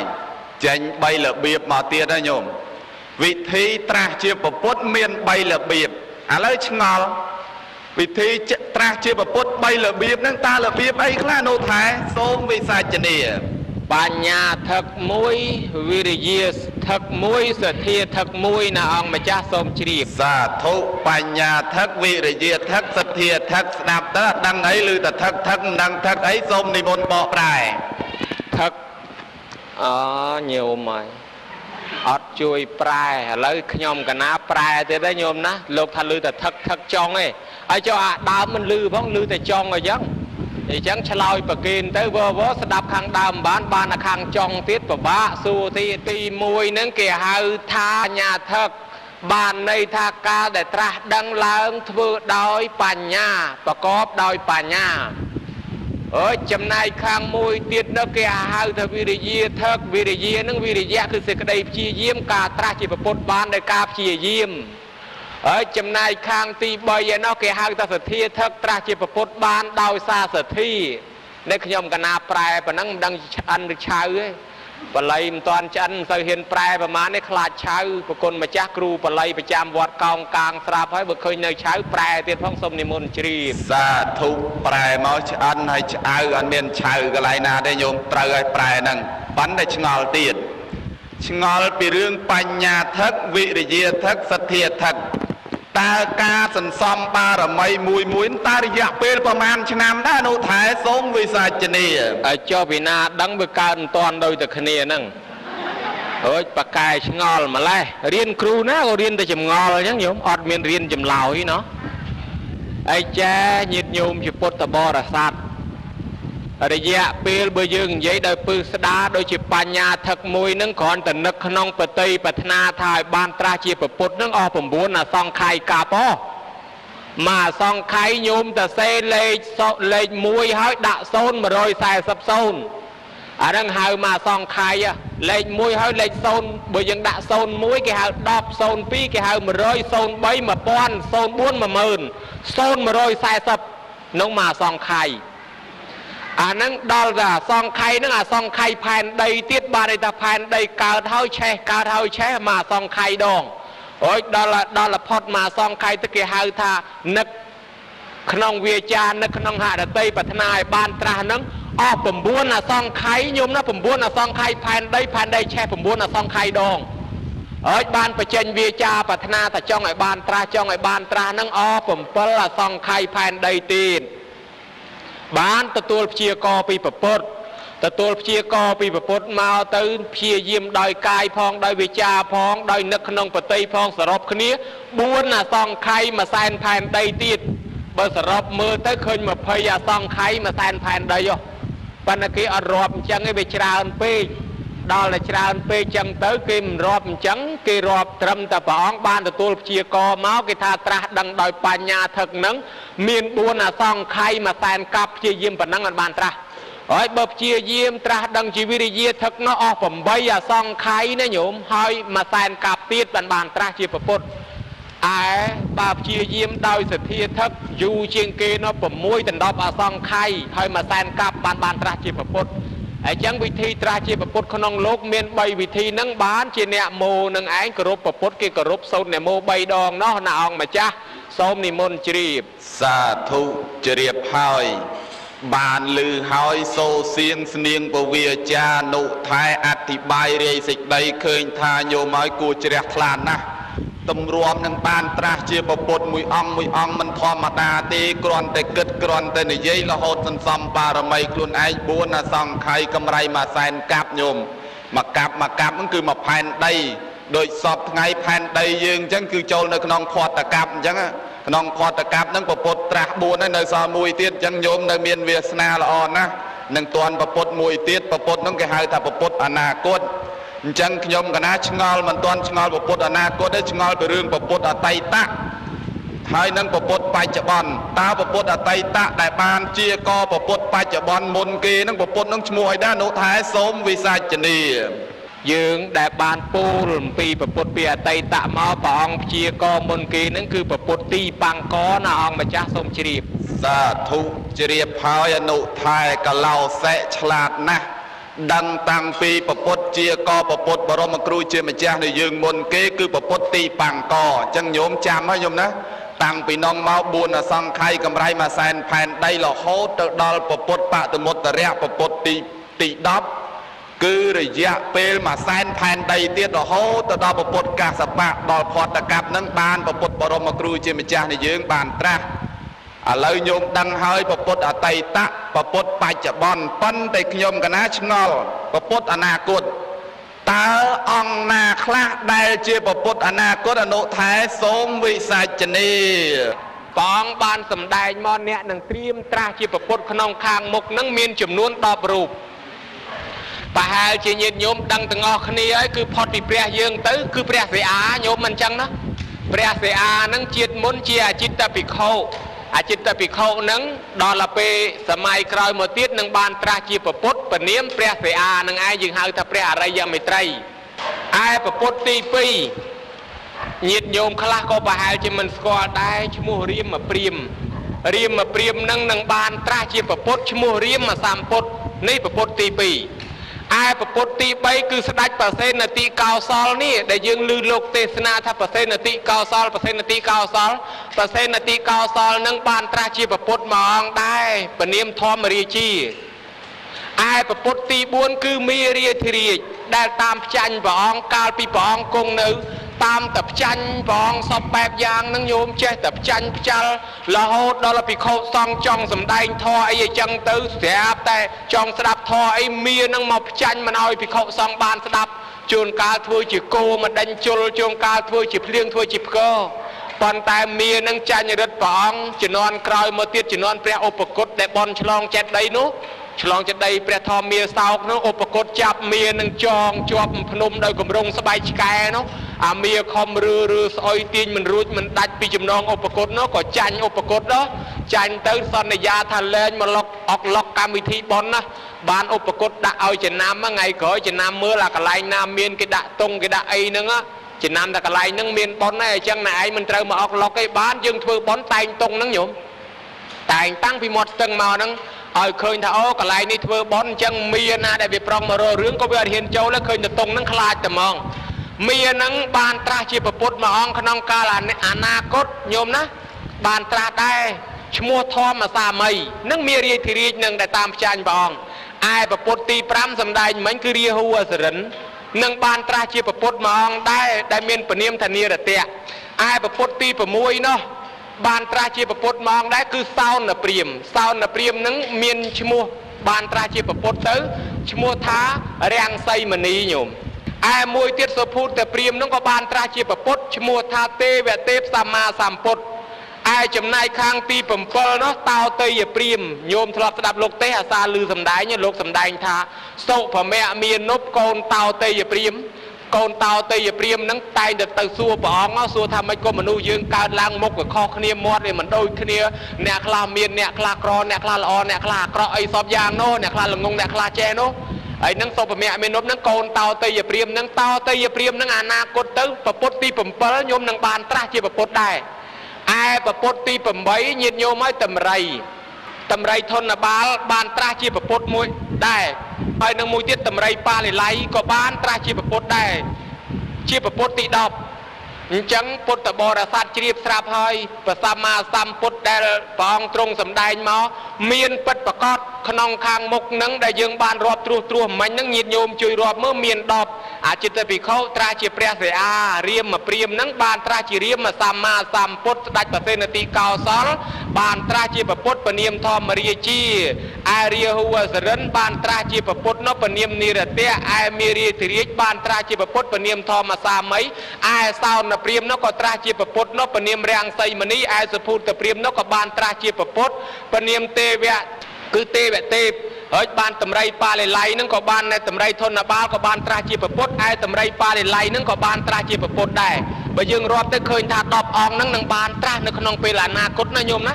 ចេញ3របៀបមកទៀតហើយញោមវិធីត្រាស់ជាព្រះពុទ្ធមាន3របៀបឥឡូវឆ្ងល់ วิธีត្រាស់ជាពុទ្ធ3របៀបហ្នឹងតើរបៀបអីខ្លះនោះថែសូមវិសាចនាបញ្ញាថឹកមួយវិរិយាថឹកមួយសទ្ធាថឹកមួយណាអង្គម្ចាស់សូមជ្រាបសាធុបញ្ញាថឹកវិរិយាថឹកសទ្ធាថឹកស្ដាប់ទៅដឹងអីឬតែថឹកមិនដឹងថឹកអីសូមនិមន្តបកប្រែថឹកញោមហើយអត់ជួយប្រែឥឡូវខ្ញុំកណាប្រែទៀតទេញោមណាលោកថាលឺតែថឹកថឹកចង់ឯងហើយចុះអាដើមមិនលឺផងលឺតែចង់អញ្ចឹងឆ្លើយប្រគិនទៅវស្ដាប់ខាងដើមបានតែខាងចង់ទៀតពិបាកសួរទី1ហ្នឹងគេហៅថាញ្ញាថឹកបានន័យថាការដែលត្រាស់ដឹងឡើងធ្វើដោយបញ្ញាប្រកបដោយបញ្ញាចំណែកខាងមួយទៀតនោះគេហៅថាវិរិយាថឹកវិរិយានឹងវិរិយៈគឺសេចក្តីព្យាយាមការត្រាស់ជាពុទ្ធបានដោយការព្យាយាមចំណែកខាងទី3ឯនោះគេហៅថាសទ្ធាថឹកត្រាស់ជាពុទ្ធបានដោយសារសទ្ធានេះខ្ញុំកណាប្រែប៉ុណ្ណឹងមិនដឹងឆ្អិនឬឆៅទេបល័យមិនតាន់ឆ្អិនមិនសូវហ៊ានប្រែប្រហែលនេះខ្លាចឆៅប្រគុណម្ចាស់គ្រូបល័យប្រចាំវត្តកោងកាងស្រាប់ហើយបើឃើញនៅឆៅប្រែទៀតផងសូមនិមន្តជ្រាបសាធុប្រែមកឆ្អិនហើយឆ្អៅអត់មានឆៅកន្លែងណាទេញោមត្រូវឲ្យប្រែហ្នឹងប៉ុន្តែឆ្ងល់ទៀតឆ្ងល់ពីរឿងបញ្ញាថឹកវិរិយាថឹកសទ្ធាថឹកតើការសន្សំបារមីមួយតើរយៈពេលប្រហែលឆ្នាំដែរនោះថែសូមវិសាចនាឲ្យចុះពីណាដឹងវាកើតមិនតាន់ដូចតែគ្នាហ្នឹងបកែឆ្ងល់ម្លេះរៀនគ្រូណាក៏រៀនតែចម្ងល់អញ្ចឹងញោមអត់មានរៀនចម្លើយណោះឯចាញាតិញោមជាពុទ្ធបរិស័ទរយៈពេលបើយើងនិយាយដោយពឹស្ដារដូចជាបញ្ញាថឹកមួយនឹងគ្រាន់តែនឹកក្នុងបតីប្រាថ្នាថាឲ្យបានត្រាស់ជាពុទ្ធនឹងអស់9អសង្ខ័យកាប់មកអសង្ខ័យញោមតសេលេខ1ហើយដាក់0 140 0អាហ្នឹងហៅមកអសង្ខ័យលេខ1ហើយលេខ0បើយើងដាក់01គេហៅ10 02គេហៅ100 03 1000 04 10000 0140នោះមកអសង្ខ័យអានឹងដល់តែអសង្ខ័យនឹងអសង្ខ័យផែនដីទៀតបានន័យថាផែនដីកើតហើយឆេះកើតហើយឆេះមកអសង្ខ័យដងដល់ផុតមកអសង្ខ័យទៅគេហៅថានឹកក្នុងវាចានឹកក្នុងហរតីប្រាថ្នាឲ្យបានត្រាស់នឹងអស់9អសង្ខ័យញោមណា9អសង្ខ័យផែនដីឆេះ9អសង្ខ័យដងហើយបានបញ្ចេញវាចាប្រាថ្នាតែចង់ឲ្យបានត្រាស់នឹងអស់7អសង្ខ័យផែនដីទៀតបានទទួលព្យាករពីពុទ្ធទទួលព្យាករពីពុទ្ធមកទៅព្យាយាមដោយកាយផងដោយវាចាផងដោយនឹកក្នុងបតីផងសរុបគ្នា4អសង្ខ័យមួយសែនផែនដីទៀតបើសរុបមើលទៅឃើញ20អសង្ខ័យមួយសែនផែនដីប៉ុន្តែគេអត់រាប់អញ្ចឹងឯងវាច្រើនពេកដល់តែច្រើនពេកអញ្ចឹងទៅគេមិនរាប់អញ្ចឹងគេរាប់ត្រឹមតែព្រះអង្គបានទទួលព្យាករមកគេថាត្រាស់ដឹងដោយបញ្ញាថឹកនឹងមាន4អសង្ខ័យមួយសែនកាប់ព្យាយាមប៉ុណ្ណឹងអត់បានត្រាស់ហើយបើព្យាយាមត្រាស់ដឹងជីវិរិយាថឹកនោះអស់8អសង្ខ័យណាញោមហើយមួយសែនកាប់ទៀតបានត្រាស់ជាពុទ្ធបើព្យាយាមដោយសទ្ធាថឹកយូរជាងគេនោះ6ដល់10អសង្ខ័យហើយមួយសែនកាប់បានត្រាស់ជាពុទ្ធហើយចឹងវិធីត្រាស់ជាពុទ្ធក្នុងលោកមាន3វិធីហ្នឹងបានជាអ្នកមោនឹងឯងគោរពពុទ្ធគេគោរពសូត្រអ្នកមោ3ដងនោះណាអង្គម្ចាស់សូមនិមន្តជ្រាបសាធុជ្រាបហើយបានលឺហើយសូសៀងស្នៀងពវាចានុថែអធិប្បាយរាយសេចក្តីឃើញថាញោមឲ្យគួរជ្រះថ្លាណាស់តម្រាំនឹងបានត្រាស់ជាពុទ្ធមួយអង្គមិនធម្មតាទេគ្រាន់តែគិតគ្រាន់តែនិយាយរហូតសន្សំបារមីខ្លួនឯង4អសង្ខ័យកម្រៃមួយសែនកាប់ញោមមកកាប់ហ្នឹងគឺមកផែនដីដោយសពថ្ងៃផែនដីយើងអញ្ចឹងគឺចូលនៅក្នុងផតកាប់អញ្ចឹងក្នុងផតកាប់ហ្នឹងពុទ្ធត្រាស់4ហើយនៅសល់មួយទៀតអញ្ចឹងញោមនៅមានវាសនាល្អណាស់នឹងតាន់ពុទ្ធមួយទៀតពុទ្ធហ្នឹងគេហៅថាពុទ្ធអនាគតអញ្ចឹងខ្ញុំកណាឆ្ងល់មិនទាន់ឆ្ងល់ពុទ្ធអនាគតទេឆ្ងល់ពីរឿងពុទ្ធអតីតៈហើយនឹងពុទ្ធបច្ចុប្បន្នតើពុទ្ធអតីតៈដែលបានជាកពុទ្ធបច្ចុប្បន្នមុនគេនឹងពុទ្ធនឹងឈ្មោះអីដែរនោះថែសូមវិសាចនាយើងដែលបានពោលអំពីពុទ្ធពីអតីតៈមកព្រះអង្គព្យាករមុនគេនឹងគឺពុទ្ធទីបង្កណាអង្គម្ចាស់សូមជ្រាបសាធុជ្រាបហើយអនុថែកឡោសេឆ្លាតណាស់ដឹងតាំងពីពុទ្ធជាកពុទ្ធបរមគ្រូជាម្ចាស់នៃយើងមុនគេគឺពុទ្ធទីបង្កអញ្ចឹងញោមចាំហើយញោមណា តាំងពីនងមក4អសង្ខ័យកម្រៃមួយសែនផែនដីរហូតទៅដល់ពពុទ្ធបតមុត្តរៈពពុទ្ធទី10គឺរយៈពេលមួយសែនផែនដីទៀតរហូតទៅដល់ពពុទ្ធកាសបៈដល់ផតកັບនឹងបានពពុទ្ធបរមគ្រូជាម្ចាស់នៃយើងបានត្រាស់ឥឡូវញោមដឹងហើយពពុទ្ធអតីតៈពពុទ្ធបច្ចុប្បន្នប៉ុន្តែខ្ញុំកណាឆ្ងល់ពពុទ្ធអនាគតតើអង្គណាខ្លះដែលជាពពុទ្ធអនាគតអនុថែសូមវិសាចនីបងបានសម្ដែងមកអ្នកនឹងត្រៀមត្រាស់ជាពពុទ្ធក្នុងខាងមុខនឹងមានចំនួន10រូបប្រហែលជាញាតិញោមដឹងទាំងអស់គ្នាហើយគឺផុតពីព្រះយើងទៅគឺព្រះសិអាញោមមិនអញ្ចឹងណាព្រះសិអានឹងជាតិមុនជាអចិត្តភិក្ខុអចិត្តភិក្ខុនឹងដល់ពេលសម័យក្រោយមកទៀតនឹងបានត្រាស់ជាពពុទ្ធពនាមព្រះសិអានឹងឯងយើងហៅថាព្រះអរិយមេត្រីឯពពុទ្ធទី2ញាតិញោមខ្លះក៏ប្រហែលជាមិនស្គាល់ដែរឈ្មោះរាមព្រាមនឹងបានត្រាស់ជាពពុទ្ធឈ្មោះរាមសម្ពុទ្ធនេះពពុទ្ធទី2ឯពពុទ្ធទី3គឺស្ដេចបសេនតិកោសលនេះដែលយើងឮលោកទេសនាថាបសេនតិកោសលនឹងបានត្រាស់ជាពពុទ្ធមួយអង្គដែរពនាមធម្មរាជាឯពពុទ្ធទី4គឺមេរាធិរាជដែលតាមផ្ចាញ់ព្រះអង្គកាលពីព្រះអង្គគង់នៅតាមតែផ្ចាញ់ព្រះអង្គសពបែបយ៉ាងនឹងញោមចេះតែផ្ចាញ់ផ្ចាល់រហូតដល់ភិក្ខុសង្ឃចង់សម្ដែងធម៌អីចឹងទៅស្រាប់តែចង់ស្ដាប់ធម៌អីមានឹងមកផ្ចាញ់មិនឲ្យភិក្ខុសង្ឃបានស្ដាប់ជួនកាលធ្វើជាគោមកដេញជុលជួនកាលធ្វើជាភ្លៀងធ្វើជាផ្គរប៉ុន្តែមានឹងចាញ់រិទ្ធព្រះអង្គជំនាន់ក្រោយមកទៀតជំនាន់ព្រះឧបគុតដែលបនឆ្លងចេតិយនោះឆ្លងចេតិយព្រះធម្មមាសោកនោះឧបគុតចាប់មានឹងចងជាប់ភ្នំដោយគម្រងស្បែកឆ្កែនោះអាមាខំឬស្អុយទាញមិនរួចមិនដាច់ពីចំណងឧបគុតនោះក៏ចាញ់ឧបគុតនោះចាញ់ទៅសន្យាថាលែងមកលុកអុកឡុកកម្មវិធីបនណាបានឧបគុតដាក់ឲ្យចំណាំថ្ងៃក្រោយចំណាំមើលអាកន្លែងណាមានគេដាក់តុងគេដាក់អីហ្នឹងចំណាំតែកន្លែងហ្នឹងមានបនដែរអញ្ចឹងណែឯងមិនត្រូវមកអុកឡុកទេបានយើងធ្វើបនតែងតុងហ្នឹងញោមតែងតាំងពីមាត់ស្ទឹងមកហ្នឹងឲ្យឃើញថាអូកន្លែងនេះធ្វើបនអញ្ចឹងមានណាដែលវាប្រងមករករឿងក៏វាអត់ហ៊ានចូលឃើញតែតុងហ្នឹងខ្លាចតែហ្មងមានហ្នឹងបានត្រាស់ជាពពុទ្ធមួយអង្គក្នុងកាលអនាគតញោមណាបានត្រាស់ដែរឈ្មោះធម្មសាមីនឹងមានរាជធិរាជនឹងដែលតាមផ្ចាញ់ព្រះអង្គឯពពុទ្ធទី5សម្ដែងមិញគឺរាហូអសរិននឹងបានត្រាស់ជាពពុទ្ធមួយអង្គដែរដែលមានពនាមថានិរតៈឯពពុទ្ធទី6នោះបានត្រាស់ជាពពុទ្ធមួយអង្គដែរគឺសោណព្រាមនឹងមានឈ្មោះបានត្រាស់ជាពពុទ្ធទៅឈ្មោះថារាំងសីមនីញោមឯមួយទៀតសុភូតព្រាមនឹងក៏បានត្រាស់ជាពពុទ្ធឈ្មោះថាទេវទេពសម្មាសម្ពុទ្ធឯចំណែកខាងទី7នោះតោតេយព្រាមញោមធ្លាប់ស្ដាប់លោកទេសអាសាលឺសំដែងលោកសំដែងថាសុភមៈមាននុបកូនតោតេយព្រាមកូនតោតេយព្រាមនឹងតែងទៅសួរព្រះអង្គសួរថាម៉េចក៏មនុស្សយើងកើតឡើងមុខក៏ខុសគ្នាមាត់វាមិនដូចគ្នាអ្នកខ្លះមានអ្នកខ្លះក្រអ្នកខ្លះល្អអ្នកខ្លះអាក្រក់អីសពយ៉ាងនោះអ្នកខ្លះល្ងងអ្នកខ្លះចេះនោះហើយនឹងសុភមៈមាននុបនឹងកូនតោតេយព្រាមនឹងអនាគតទៅពពុទ្ធទី7ញោមនឹងបានត្រាស់ជាពពុទ្ធដែរឯពពុទ្ធទី8ញាតិញោមឲ្យតម្រៃធនបាលបានត្រាស់ជាពពុទ្ធមួយដែរហើយនឹងមួយទៀតតម្រៃបាលីល័យក៏បានត្រាស់ជាពពុទ្ធដែរជាពពុទ្ធទី10អញ្ចឹងពុទ្ធបរិស័ទជ្រាបស្រាប់ហើយព្រះសម្មាសម្ពុទ្ធដែលព្រះអង្គទ្រង់សម្ដែងមកមានពិតប្រកបក្នុងខាងមុខនឹងដែលយើងបានរាប់ត្រួសមិញនឹងញាតិញោមជួយរាប់មើលមាន10អចិត្តភិក្ខុត្រាស់ជាព្រះសិអារាមព្រាមនឹងបានត្រាស់ជារាមសម្មាសម្ពុទ្ធស្ដេចបសេនតិកោសលបានត្រាស់ជាពពុទ្ធពនាមធម្មរាជាឯរាហូអសរិនបានត្រាស់ជាពពុទ្ធនោះពនាមនិរតៈឯមេរាធិរាជបានត្រាស់ជាពពុទ្ធពនាមធម្មសាមីឯសោណព្រាមនោះក៏ត្រាស់ជាពពុទ្ធនោះពនាមរាំងសីមនីឯសុភូតព្រាមនោះក៏បានត្រាស់ជាពពុទ្ធពនាមទេវៈគឺទេវទេពហើយបានតម្រៃបាលីល័យនឹងក៏បានតម្រៃធនបាលក៏បានត្រាស់ជាពពុទ្ធឯតម្រៃបាលីល័យនឹងក៏បានត្រាស់ជាពពុទ្ធដែរបើយើងរាប់ទៅឃើញថា10អង្គនឹងបានត្រាស់នៅក្នុងពេលអនាគតណាញោមណា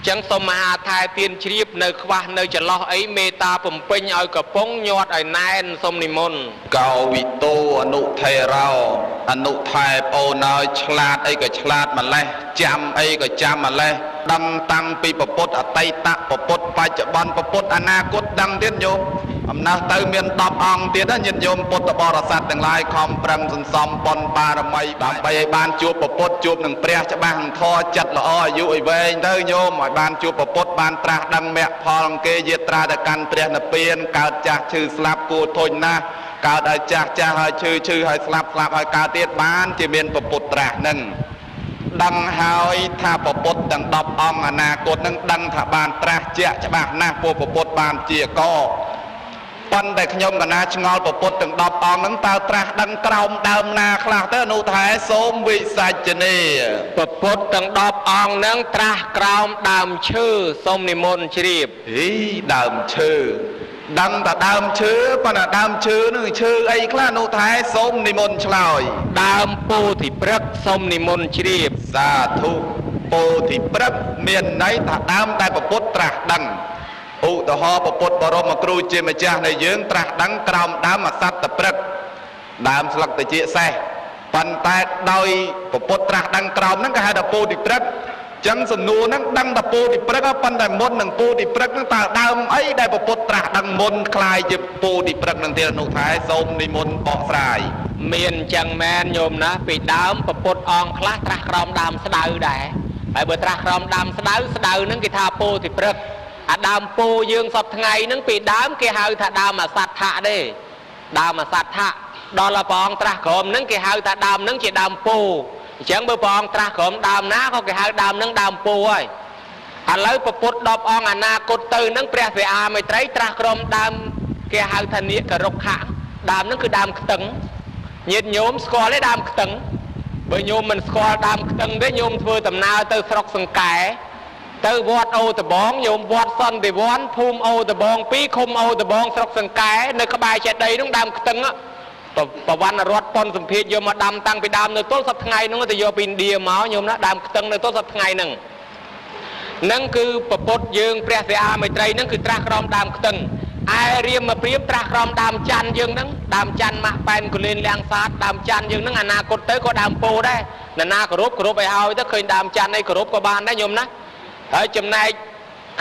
ចឹងសូមមហាថែទានជ្រាបនៅខ្វះនៅចន្លោះអីមេត្តាបំពេញឲ្យកំពុងញាត់ឲ្យណែនសូមនិមន្តកោវិតោអនុថេរោអនុថែប្អូនឲ្យឆ្លាតអីក៏ឆ្លាតម្លេះចាំអីក៏ចាំម្លេះដឹងតាំងពីពពុទ្ធអតីតពពុទ្ធបច្ចុប្បន្នពពុទ្ធអនាគតដឹងទៀតញោម អំណះទៅមាន10អង្គទៀតណាញាតិញោមពុទ្ធបរិស័ទទាំងឡាយខំប្រឹងសន្សំបុណ្យបារមីដើម្បីឲ្យបានជួបពុទ្ធជួបនឹងព្រះច្បាស់នឹងធម៌ចិត្តល្អអាយុឲ្យវែងទៅញោមឲ្យបានជួបពុទ្ធបានត្រាស់ដឹងមគ្គផលអង្គេយាត្រាទៅកាន់ព្រះនិព្វានកើតចាស់ឈឺស្លាប់គួរធុញណាស់កើតឲ្យចាស់ចាស់ហើយឈឺឈឺហើយស្លាប់ស្លាប់ហើយកើតទៀតបានជាមានពុទ្ធត្រាស់នឹងដឹងហើយថាពុទ្ធទាំង10អង្គអនាគតនឹងដឹងថាបានត្រាស់ជាក់ច្បាស់ណាស់ពួកពុទ្ធបានជាកប៉ុន្តែខ្ញុំកណាឆ្ងល់ពុទ្ធទាំង10អង្គហ្នឹងតើត្រាស់ដឹងក្រោមដើមណាខ្លះទៅអនុថែសូមវិសាចនីពុទ្ធទាំង10អង្គហ្នឹងត្រាស់ក្រោមដើមឈើសូមនិមន្តជ្រាបដើមឈើដឹងតែដើមឈើប៉ុន្តែដើមឈើនឹងឈើអីខ្លះអនុថែសូមនិមន្តឆ្លើយដើមពោធិព្រឹក្សសូមនិមន្តជ្រាបសាធុពោធិព្រឹក្សមានន័យថាដើមតែពុទ្ធត្រាស់ដឹងឧទាហរណ៍ពុទ្ធបរមគ្រូជាម្ចាស់នៃយើងត្រាស់ដឹងក្រោមដើមអសត្តព្រឹក្សដើមស្លឹកត្រចៀកសេះប៉ុន្តែដោយពុទ្ធត្រាស់ដឹងក្រោមហ្នឹងគេហៅថាពោធិព្រឹក្សចឹងសំណួរហ្នឹងដឹងតែពោធិព្រឹក្សប៉ុន្តែមុននឹងពោធិព្រឹក្សហ្នឹងតើដើមអីដែលពុទ្ធត្រាស់ដឹងមុនคล้ายជាពោធិព្រឹក្សនឹងទៀតអនុថែសូមនិមន្តបកស្រាយមានចឹងមែនញោមណាពីដើមពុទ្ធអង្គខ្លះត្រាស់ក្រោមដើមស្ដៅដែរហើយបើត្រាស់ក្រោមដើមស្ដៅហ្នឹងគេថាពោធិព្រឹក្សអាដើមពោយើងសពថ្ងៃហ្នឹងពីដើមគេហៅថាដើមអសដ្ឋៈទេដើមអសដ្ឋៈដល់ព្រះអង្គត្រាស់ក្រោមហ្នឹងគេហៅថាដើមហ្នឹងជាដើមពោអញ្ចឹងបើព្រះអង្គត្រាស់ក្រោមដើមណាក៏គេហៅដើមហ្នឹងដើមពោហើយឥឡូវពុទ្ធ10អង្គអនាគតទៅហ្នឹងព្រះសិអាមេត្រីត្រាស់ក្រោមដើមគេហៅថានាគរុក្ខៈដើមហ្នឹងគឺដើមខ្ទឹងញាតិញោមស្គាល់ទេដើមខ្ទឹងបើញោមមិនស្គាល់ដើមខ្ទឹងទេញោមធ្វើដំណើរទៅស្រុកសង្កែទៅវត្តអូតបងញោមវត្តសន្តិវ័នភូមិអូតបង2ឃុំអូតបងស្រុកសង្កែនៅក្បែរចេតិយនោះដើមខ្ទឹងប្រវត្តិរដ្ឋប៉ុនសម្ភារយកមកដាំតាំងពីដើមនៅទល់សប្តាហ៍នោះទៅយកពីឥណ្ឌាមកញោមណាដើមខ្ទឹងនៅទល់សប្តាហ៍ហ្នឹងគឺពុទ្ធយើងព្រះសិអាមេត្រីហ្នឹងគឺត្រាស់ក្រោមដើមខ្ទឹងឯរៀមមកព្រាបត្រាស់ក្រោមដើមច័ន្ទយើងហ្នឹងដើមច័ន្ទម៉ាក់ប៉ែនកូលេនលៀងសាទដើមច័ន្ទយើងហ្នឹងអនាគតទៅក៏ដើមពោដែរណានាគោរពឲ្យហើយទៅឃើញដើមច័ន្ទអីគោរពក៏បានដែរញោមណាហើយចំណែក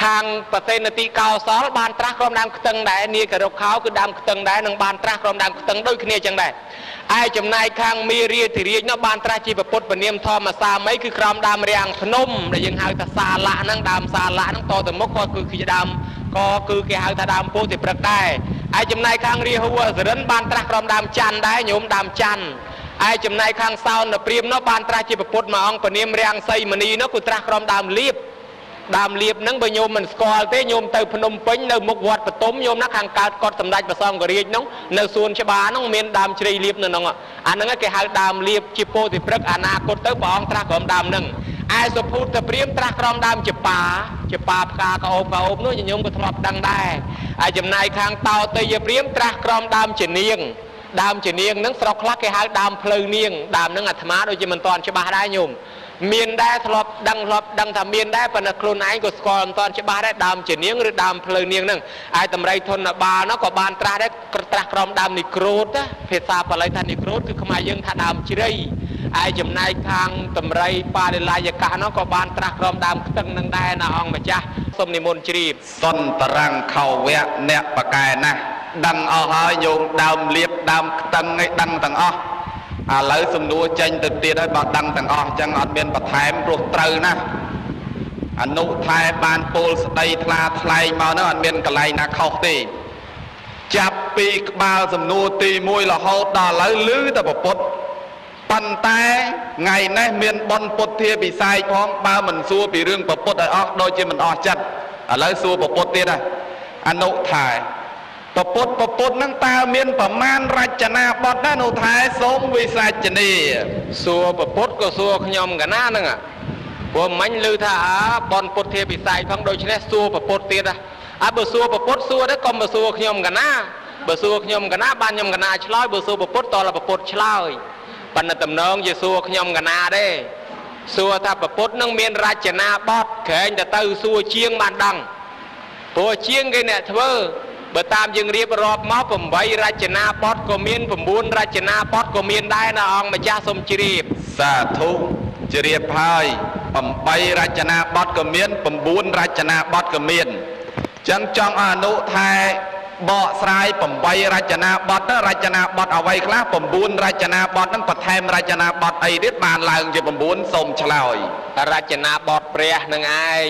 ខាងប្រទេសនទីកោសលបានត្រាស់ក្រោមដើមខ្ទឹងដែរនាគរុក្ខោគឺដើមខ្ទឹងដែរនឹងបានត្រាស់ក្រោមដើមខ្ទឹងដូចគ្នាចឹងដែរឯចំណែកខាងមេរាធិរាជនោះបានត្រាស់ជាពុទ្ធពនាមធម្មសាមីគឺក្រោមដើមរាំងភ្នំដែលយើងហៅថាសាលៈហ្នឹងដើមសាលៈហ្នឹងតទៅមុខក៏គឺជាដើមក៏គឺគេហៅថាដើមពោធិព្រឹក្សដែរឯចំណែកខាងរាហូអសរិនបានត្រាស់ក្រោមដើមច័ន្ទដែរញោមដើមច័ន្ទឯចំណែកខាងសោនព្រាមនោះបានត្រាស់ជាពុទ្ធមួយអង្គពនាមរាំងសីមនីនោះគឺត្រាស់ក្រោមដើមលៀបដើមលៀបហ្នឹងបើញោមមិនស្គាល់ទេញោមទៅភ្នំពេញនៅមុខវត្តបតុមញោមណាខាងកើតកត់សម្ដេចព្រះសង្ឃរាជហ្នឹងនៅសួនច្បារហ្នឹងមានដើមជ្រៃលៀបនៅហ្នឹងអាហ្នឹងគេហៅដើមលៀបជាពោធិព្រឹក្សអនាគតទៅព្រះអង្គត្រាស់ក្រោមដើមហ្នឹងឯសុភូតព្រាមត្រាស់ក្រោមដើមចបាផ្កាក្អូបនោះញោមក៏ធ្លាប់ដឹងដែរហើយចំណែកខាងតោតេយព្រាមត្រាស់ក្រោមដើមជានាងដើមជានាងហ្នឹងស្រុកខ្លះគេហៅដើមភ្លៅនាងដើមហ្នឹងអាត្មាដូចជាមិនទាន់ច្បាស់ដែរញោមមានដែរធ្លាប់ដឹងថាមានដែរប៉ុន្តែខ្លួនឯងក៏ស្គាល់មិនទាន់ច្បាស់ដែរដើមជានាងឬដើមភ្លៅនាងហ្នឹងហើយតម្រៃធនបាលនោះក៏បានត្រាស់ដែរត្រាស់ក្រោមដើមនិក្រូតភាសាបាលីថានិក្រូតគឺខ្មែរយើងថាដើមជ្រៃហើយចំណែកខាងតម្រៃបាលិលាយកៈនោះក៏បានត្រាស់ក្រោមដើមខ្ទឹងនឹងដែរណាអង្គម្ចាស់សូមនិមន្តជ្រាបសន្តរង្ខវៈអ្នកបកែណាស់ដឹងអស់ហើយញោមដើមលៀបដើមខ្ទឹងឯដឹងទាំងអស់ឥឡូវសំណួរចេញទៅទៀតហើយបើដឹងទាំងអស់ចឹងអត់មានបន្ថែមព្រោះត្រូវណាអនុថែបានពោលស្ដីថ្លាថ្លែងមកនោះអត់មានកន្លែងណាខុសទេចាប់ពីក្បាលសំណួរទី1រហូតដល់ឥឡូវឮតែពុទ្ធប៉ុន្តែថ្ងៃនេះមានបុណ្យពុទ្ធាពិស័យផងបើមិនសួរពីរឿងពុទ្ធឲ្យអស់ដូចជាមិនអស់ចិត្តឥឡូវសួរពុទ្ធទៀតហើយអនុថែពុទ្ធហ្នឹងតើមានប្រមាណរចនាបថដែរនោះថែសូមវិសាចនីសួរពុទ្ធក៏សួរខ្ញុំកណាហ្នឹងព្រោះមិញឮថាបនពុទ្ធាពិស័យផងដូច្នេះសួរពុទ្ធទៀតបើសួរពុទ្ធសួរទៅកុំបើសួរខ្ញុំកណាបើសួរខ្ញុំកណាបានខ្ញុំកណាឆ្លើយបើសួរពុទ្ធតើពុទ្ធឆ្លើយប៉ុន្តែតំណងជាសួរខ្ញុំកណាទេសួរថាពុទ្ធនឹងមានរចនាបថក្រែងទៅសួរជាងបានដឹងព្រោះជាងគេអ្នកធ្វើបើតាមយើងរៀបរាប់មក8រចនាបថក៏មាន9រចនាបថក៏មានដែរណាអង្គម្ចាស់សូមជ្រាបសាធុជ្រាបហើយ8រចនាបថក៏មាន9រចនាបថក៏មានចឹងចង់អនុថែ បកស្រាយ8រចនាបថរចនាបថអ្វីខ្លះ9រចនាបថហ្នឹងបន្ថែមរចនាបថអីទៀតបានឡើងជា9សូមឆ្លើយរចនាបថព្រះនឹងឯង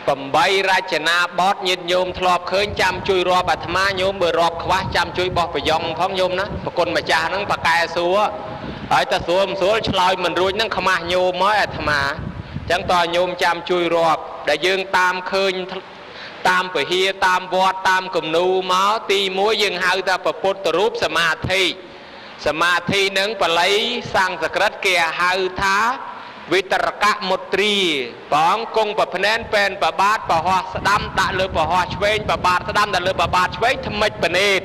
8រចនាបថញាតិញោមធ្លាប់ឃើញចាំជួយរាប់អាត្មាញោមបើរាប់ខ្វះចាំជួយបោះប្រយ៉ងផងញោមណាប្រគុណម្ចាស់ហ្នឹងបកែសួរហើយតែសួរមិនស្រួលឆ្លើយមិនរួចហ្នឹងខ្មាស់ញោមហើយអាត្មាអញ្ចឹងតើញោមចាំជួយរាប់ដែលយើងតាមឃើញតាមពហិតាមវត្តតាមគំនូមកទី1យើងហៅថាពុទ្ធរូបសមាធិសមាធិនឹងបល័យសំស្ក្រឹតគេហៅថាវិតរកមុទ្រាបងគង់ប្រភ្នែនពេនប្របាទប្រហោះស្ដាំដាក់លើប្រហោះឆ្វេងប្របាទស្ដាំដាក់លើប្របាទឆ្វេងថ្មិចបណេត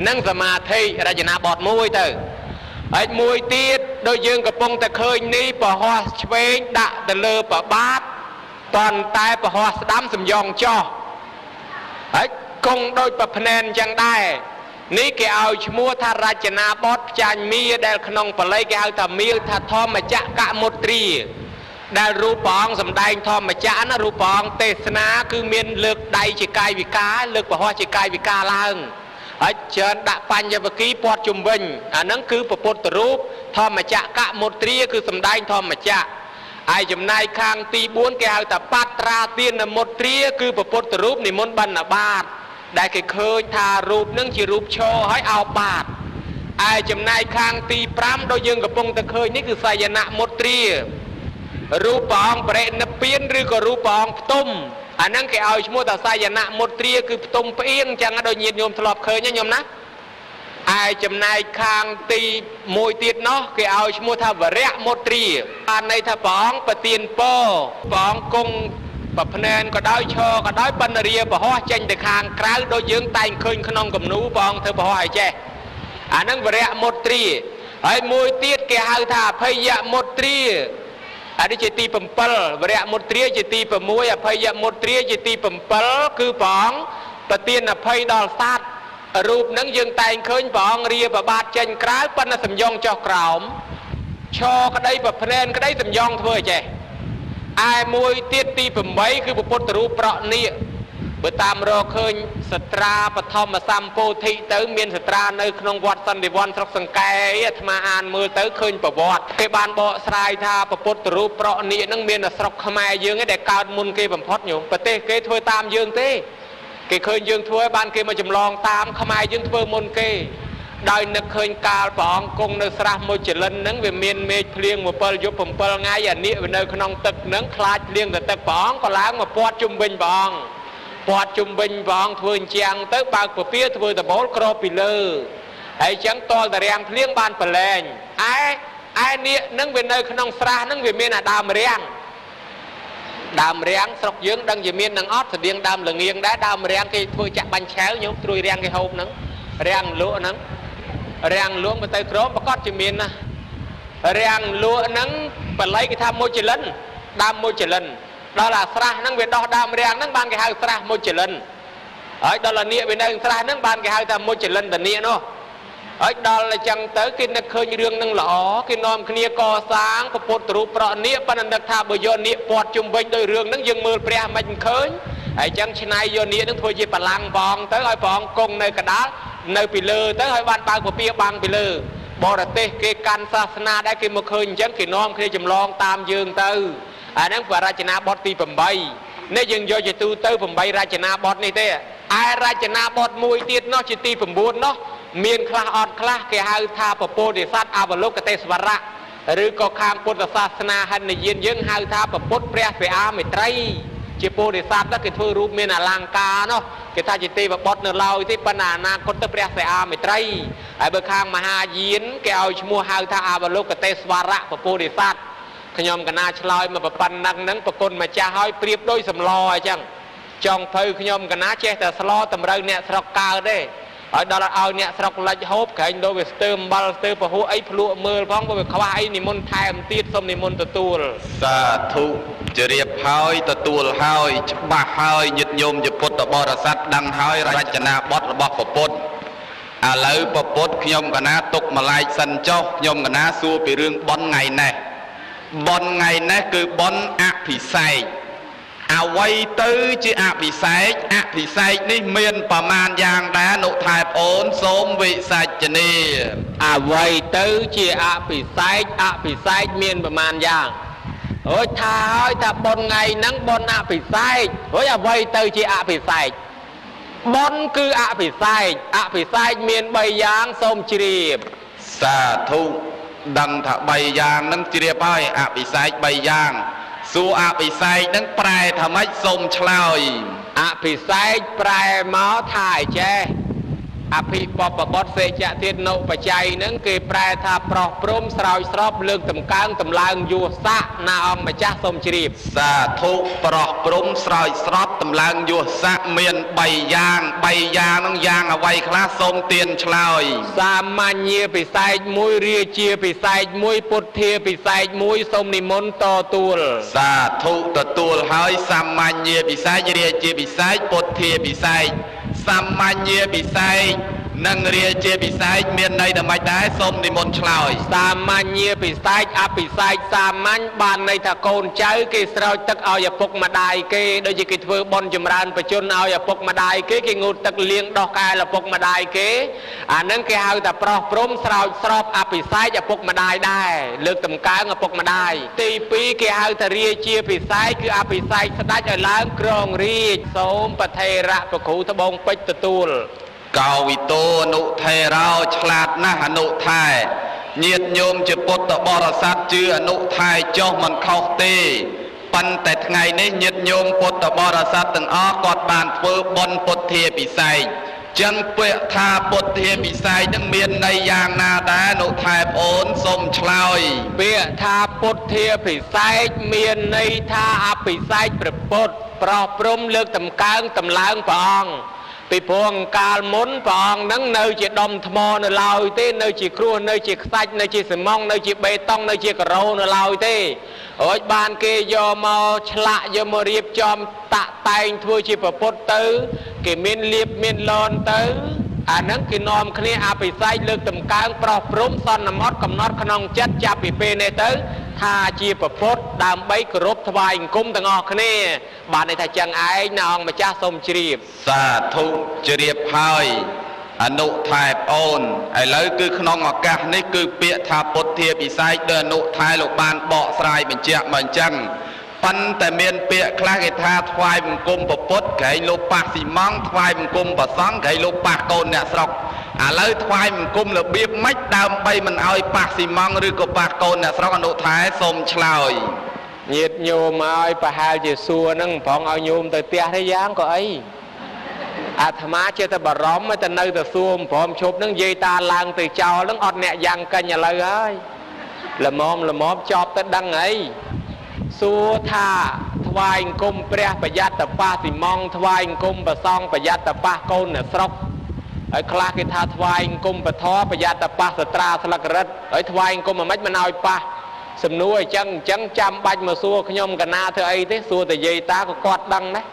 នឹងសមាធិរចនាបថ1ទៅហើយមួយទៀតដូចយើងកំពុងតែឃើញនេះប្រហោះឆ្វេងដាក់ទៅលើប្របាទប៉ុន្តែប្រហោះស្ដាំសំយ៉ងចោះហើយគង់ដូចប្រភ្នែនអញ្ចឹងដែរនេះគេឲ្យឈ្មោះថារចនាបថផ្ចាញ់មាដែលក្នុងបល័យគេហៅថាមាថាធម្មចក្រមុទ្រាដែលរូបព្រះអង្គសម្ដែងធម្មចក្រណារូបព្រះអង្គទេសនាគឺមានលើកដៃជាកាយវិការលើកប្រហោះជាកាយវិការឡើងហើយច្រើនដាក់បញ្ញវគិព័ទ្ធជុំវិញអាហ្នឹងគឺពុទ្ធរូបធម្មចក្រមុទ្រាគឺសម្ដែងធម្មចក្រហើយចំណែកខាងទី4គេហៅថាបត្រាទានមុទ្រាគឺពុទ្ធរូបនិមន្តបណ្ឌបាតដែលគេឃើញថារូបនឹងជារូបឈរហើយអោបបាតឯចំណែកខាងទី5ដូចយើងកំពុងតែឃើញនេះគឺសយនមុទ្រារូបព្រះអង្គបរិនិព្វានឬក៏រូបព្រះអង្គផ្ទុំអាហ្នឹងគេឲ្យឈ្មោះថាសយនមុទ្រាគឺផ្ទុំផ្អៀងអញ្ចឹងដូចញាតិញោមធ្លាប់ឃើញណាញោមណាឯចំណែកខាងទី1ទៀតនោះគេឲ្យឈ្មោះថាវរៈមុទ្រាបានន័យថាព្រះអង្គប្រទានពរព្រះអង្គគង់ប្រភ្នែនក៏ដោយឈរក៏ដោយបណ្ឌរាប្រហោះចេញទៅខាងក្រៅដូចយើងតែងឃើញក្នុងគំនូព្រះអង្គធ្វើប្រហោះឲ្យចេះអានឹងវរៈមុទ្រាហើយមួយទៀតគេហៅថាអភយមុទ្រាអានេះជាទី7វរៈមុទ្រាជាទី6អភយមុទ្រាជាទី7គឺព្រះអង្គប្រទានអភ័យដល់សត្វរូបនឹងយើងតែងឃើញព្រះអង្គរាប្របាទចេញក្រៅប៉ុន្តែសំយ៉ងចុះក្រោមឈរក្តីប្រភ្នែនក្តីសំយ៉ងធ្វើឲ្យចេះឯមួយទៀតទី8គឺពុទ្ធរូបប្រក់នាគបើតាមរកឃើញសត្រាបឋមសម្ពោធិទៅមានសត្រានៅក្នុងវត្តសន្តិវ័នស្រុកសង្កែអាត្មាអានមើលទៅឃើញប្រវត្តិគេបានបកស្រាយថាពុទ្ធរូបប្រក់នាគនឹងមាននៅស្រុកខ្មែរយើងឯងដែលកើតមុនគេបំផុតញោមប្រទេសគេធ្វើតាមយើងទេគេឃើញយើងធ្វើឲ្យបានគេមកចម្លងតាមខ្មែរយើងធ្វើមុនគេដោយនឹកឃើញកាលព្រះអង្គគង់នៅស្រះមុជលិនហ្នឹងវាមានមេឃភ្លៀង7យប់7ថ្ងៃអានាគវានៅក្នុងទឹកហ្នឹងខ្លាចភ្លៀងទៅទឹកព្រះអង្គក៏ឡើងមកពាត់ជុំវិញព្រះអង្គពាត់ជុំវិញព្រះអង្គធ្វើអញ្ចឹងទៅបើកពពាធ្វើដបូលក្របពីលើហើយអញ្ចឹងតលតារាំងភ្លៀងបានប្រឡែងឯនាគហ្នឹងវានៅក្នុងស្រះហ្នឹងវាមានអាដើមរាំងស្រុកយើងដឹងជាមាននឹងអត់ស្តៀងដើមល្ងៀងដែរដើមរាំងគេធ្វើចាក់បាញ់ឆាវញោមត្រួយរាំងគេហូបហ្នឹងរាំងលក់ហ្នឹងរាំងលក់មកទៅក្រមប្រកាសជាមានណារាំងលក់ហ្នឹងបល័យគេថាមុជលិនដើមមុជលិនដល់អាស្រះហ្នឹងវាដោះដើមរាំងហ្នឹងបានគេហៅស្រះមុជលិនហើយដល់អានាគវានៅស្រះហ្នឹងបានគេហៅថាមុជលិនតានាគនោះហើយដល់អញ្ចឹងទៅគេនឹកឃើញរឿងហ្នឹងល្អគេនាំគ្នាកសាងពុទ្ធរូបប្រក់នាគប៉ុន្តែនឹកថាបើយកនាគពាត់ជុំវិញដោយរឿងហ្នឹងយើងមើលព្រះមិនឃើញហើយអញ្ចឹងឆ្នៃយកនាគហ្នឹងធ្វើជាបលាំងបងទៅឲ្យព្រះអង្គគង់នៅកដាលនៅពីលើទៅហើយបានបើកពពាបាំងពីលើបរទេសគេកាន់សាសនាដែរគេមកឃើញអញ្ចឹងគេនាំគ្នាចម្លងតាមយើងទៅអាហ្នឹងបរចនាបថទី8នេះយើងយកជាទូទៅ8រចនាបថនេះទេឯរចនាបថមួយទៀតនោះជាទី9នោះមានខ្លះអត់ខ្លះគេហៅថាពពោធិសត្វអវលោកទេសវរៈឬក៏ខាងពុទ្ធសាសនាហិនយានយើងហៅថាពុទ្ធព្រះសិអាមេត្រីជាពោធិសត្វគេធ្វើរូបមានអលង្ការនោះគេថាជាទេវបុត្រនៅឡើយទេប៉ុន្តែអនាគតទៅព្រះសិអាមេត្រីហើយបើខាងមហាយានគេឲ្យឈ្មោះហៅថាអវលោកទេសវរៈពពោធិសត្វខ្ញុំកណាឆ្លើយមកប៉ុណ្ណឹងហ្នឹងប្រគុណម្ចាស់ឲ្យប្រៀបដូចសម្លអញ្ចឹងចង់ភៅខ្ញុំកណាចេះតែស្លតម្រូវអ្នកស្រុកកើតទេហើយដល់ឲ្យអ្នកស្រុកលិចហូបក្រែងដូចវាស្ទើអំបិលស្ទើពហុអីភ្លក់មើលផងបើវាខ្វះអីនិមន្តថែមទៀតសូមនិមន្តទទួលសាធុជរាបហើយទទួលហើយច្បាស់ហើយញាតិញោមជាពុទ្ធបរិស័ទដឹងហើយរចនាបថរបស់ពុទ្ធឥឡូវពុទ្ធខ្ញុំកណាទុកម្លាយសិនចុះខ្ញុំកណាសួរពីរឿងបន់ថ្ងៃនេះបន់ថ្ងៃនេះគឺបន់អភិសេក អ្វីទៅជាអភិសេកនេះមានប្រមាណយ៉ាងដែរនុថែប្អូនសូមវិសាចនាអ្វីទៅជាអភិសេកមានប្រមាណយ៉ាងអូយថាហើយថាបុណ្យថ្ងៃហ្នឹងបុណ្យអភិសេកអូយអ្វីទៅជាអភិសេកបុណ្យគឺអភិសេកមាន3យ៉ាងសូមជ្រាបសាធុដឹងថា3យ៉ាងហ្នឹងជ្រាបហើយអភិសេក3យ៉ាងសួរអភិសេកហ្នឹងប្រែថាម៉េចសូមឆ្លើយអភិសេកប្រែមកថាអីចេះអភិបបបុត្រសេចៈទៀតនៅបច្ច័យហ្នឹងគេប្រែថាប្រោះព្រំស្រោចស្រពលើកតម្កើងតម្លើងយោស័កណាអង្គម្ចាស់សូមជ្រាបសាធុប្រោះព្រំស្រោចស្រពតម្លើងយោស័កមាន3យ៉ាងហ្នឹងយ៉ាងអ្វីខ្លះសូមទានឆ្លើយសាមាញ្ញពិសេស1រាជាពិសេស1ពុទ្ធាពិសេស1សូមនិមន្តតទួលសាធុទទួលហើយសាមាញ្ញពិសេសរាជាពិសេសពុទ្ធាពិសេសសាមាញ្ញពិសេសនិងរាជាពិសេសមានន័យថាម៉េចដែរសូមនិមន្តឆ្លើយសាមាញ្ញពិសេសអភិសេកសាមាញ់បានន័យថាកូនចៅគេស្រោចទឹកឲ្យឪពុកម្ដាយគេដូចជាគេធ្វើបុណ្យចម្រើនបជនឲ្យឪពុកម្ដាយគេងូតទឹកលាងដោះកែឪពុកម្ដាយគេអានឹងគេហៅថាប្រោះព្រំស្រោចស្រពអភិសេកឪពុកម្ដាយដែរលើកតម្កើងឪពុកម្ដាយទី2គេហៅថារាជាពិសេសគឺអភិសេកស្ដេចឲ្យឡើងគ្រងរាជសូមប្រធេរៈប្រគ្រូត្បូងពេជ្រទទួលកោវិតោអនុថេរោឆ្លាតណាស់អនុថែញាតិញោមជាពុទ្ធបរិស័ទជឿអនុថែចុះមិនខុសទេប៉ុន្តែថ្ងៃនេះញាតិញោមពុទ្ធបរិស័ទទាំងអស់គាត់បានធ្វើបុណ្យពុទ្ធាពិសេសចឹងពាក្យថាពុទ្ធាពិសេសនឹងមានន័យយ៉ាងណាដែរអនុថែប្អូនសូមឆ្លើយពាក្យថាពុទ្ធាពិសេសមានន័យថាអភិសេកព្រះពុទ្ធប្រោះព្រំលើកតម្កើងតម្លើងព្រះអង្គពីព្រោះកាលមុនព្រះអង្គហ្នឹងនៅជាដុំថ្មនៅឡើយទេនៅជាគ្រោះនៅជាខ្សាច់នៅជាសំងនៅជាបេតុងនៅជាការ៉ូនៅឡើយទេរួចបានគេយកមកឆ្លាក់យកមករៀបចំតាក់តែងធ្វើជាប្រពុតទៅគេមានលៀបមានលនទៅអាហ្នឹងគេនាំគ្នាអភិសេកលើកតម្កើងប្រោះព្រំសន្មត់កំណត់ក្នុងចិត្តចាប់ពីពេលនេះទៅថាជាប្រពុតដើម្បីគោរពថ្វាយអង្គមទាំងអស់គ្នាបានន័យថាចឹងឯងណាអង្គម្ចាស់សូមជ្រាបសាធុជ្រាបហើយអនុថែប្អូនឥឡូវគឺក្នុងឱកាសនេះគឺពាក្យថាពុទ្ធាពិសេសដោយអនុថែលោកបានបកស្រាយបញ្ជាក់មកអញ្ចឹងប៉ុន្តែមានពាក្យខ្លះគេថាថ្វាយបង្គំពុទ្ធក្រែងលោកប៉ះស៊ីម៉ង់ថ្វាយបង្គំប្រសង់ក្រែងលោកប៉ះកូនអ្នកស្រុកឥឡូវថ្វាយបង្គំរបៀបម៉េចដើម្បីមិនឲ្យប៉ះស៊ីម៉ង់ឬក៏ប៉ះកូនអ្នកស្រុកអនុថែសូមឆ្លើយញាតិញោមឲ្យប្រហែលជាសួរហ្នឹងប្រងឲ្យញោមទៅផ្ទះទេយ៉ាងក៏អីអាត្មាចេះតែបារម្ភតែនៅតែសួរព្រមឈប់ហ្នឹងនិយាយតាឡើងទៅចោលហ្នឹងអត់អ្នកយ៉ាងកាញ់ឥឡូវហើយល្មមចប់ទៅដឹងអីសួរថាថ្វាយអង្គមព្រះប្រយ័ត្នប៉ះស៊ីម៉ង់ថ្វាយអង្គមប្រសង់ប្រយ័ត្នប៉ះកូនអ្នកស្រុកហើយខ្លះគេថាថ្វាយអង្គមពធប្រយ័ត្នប៉ះសត្រាស្លឹករឹតហើយថ្វាយអង្គមមិនឲ្យប៉ះសំណួរអញ្ចឹងចាំបាច់មកសួរខ្ញុំកណាធ្វើអីទេសួរតែយាយតាក៏គាត់ដឹងដែរ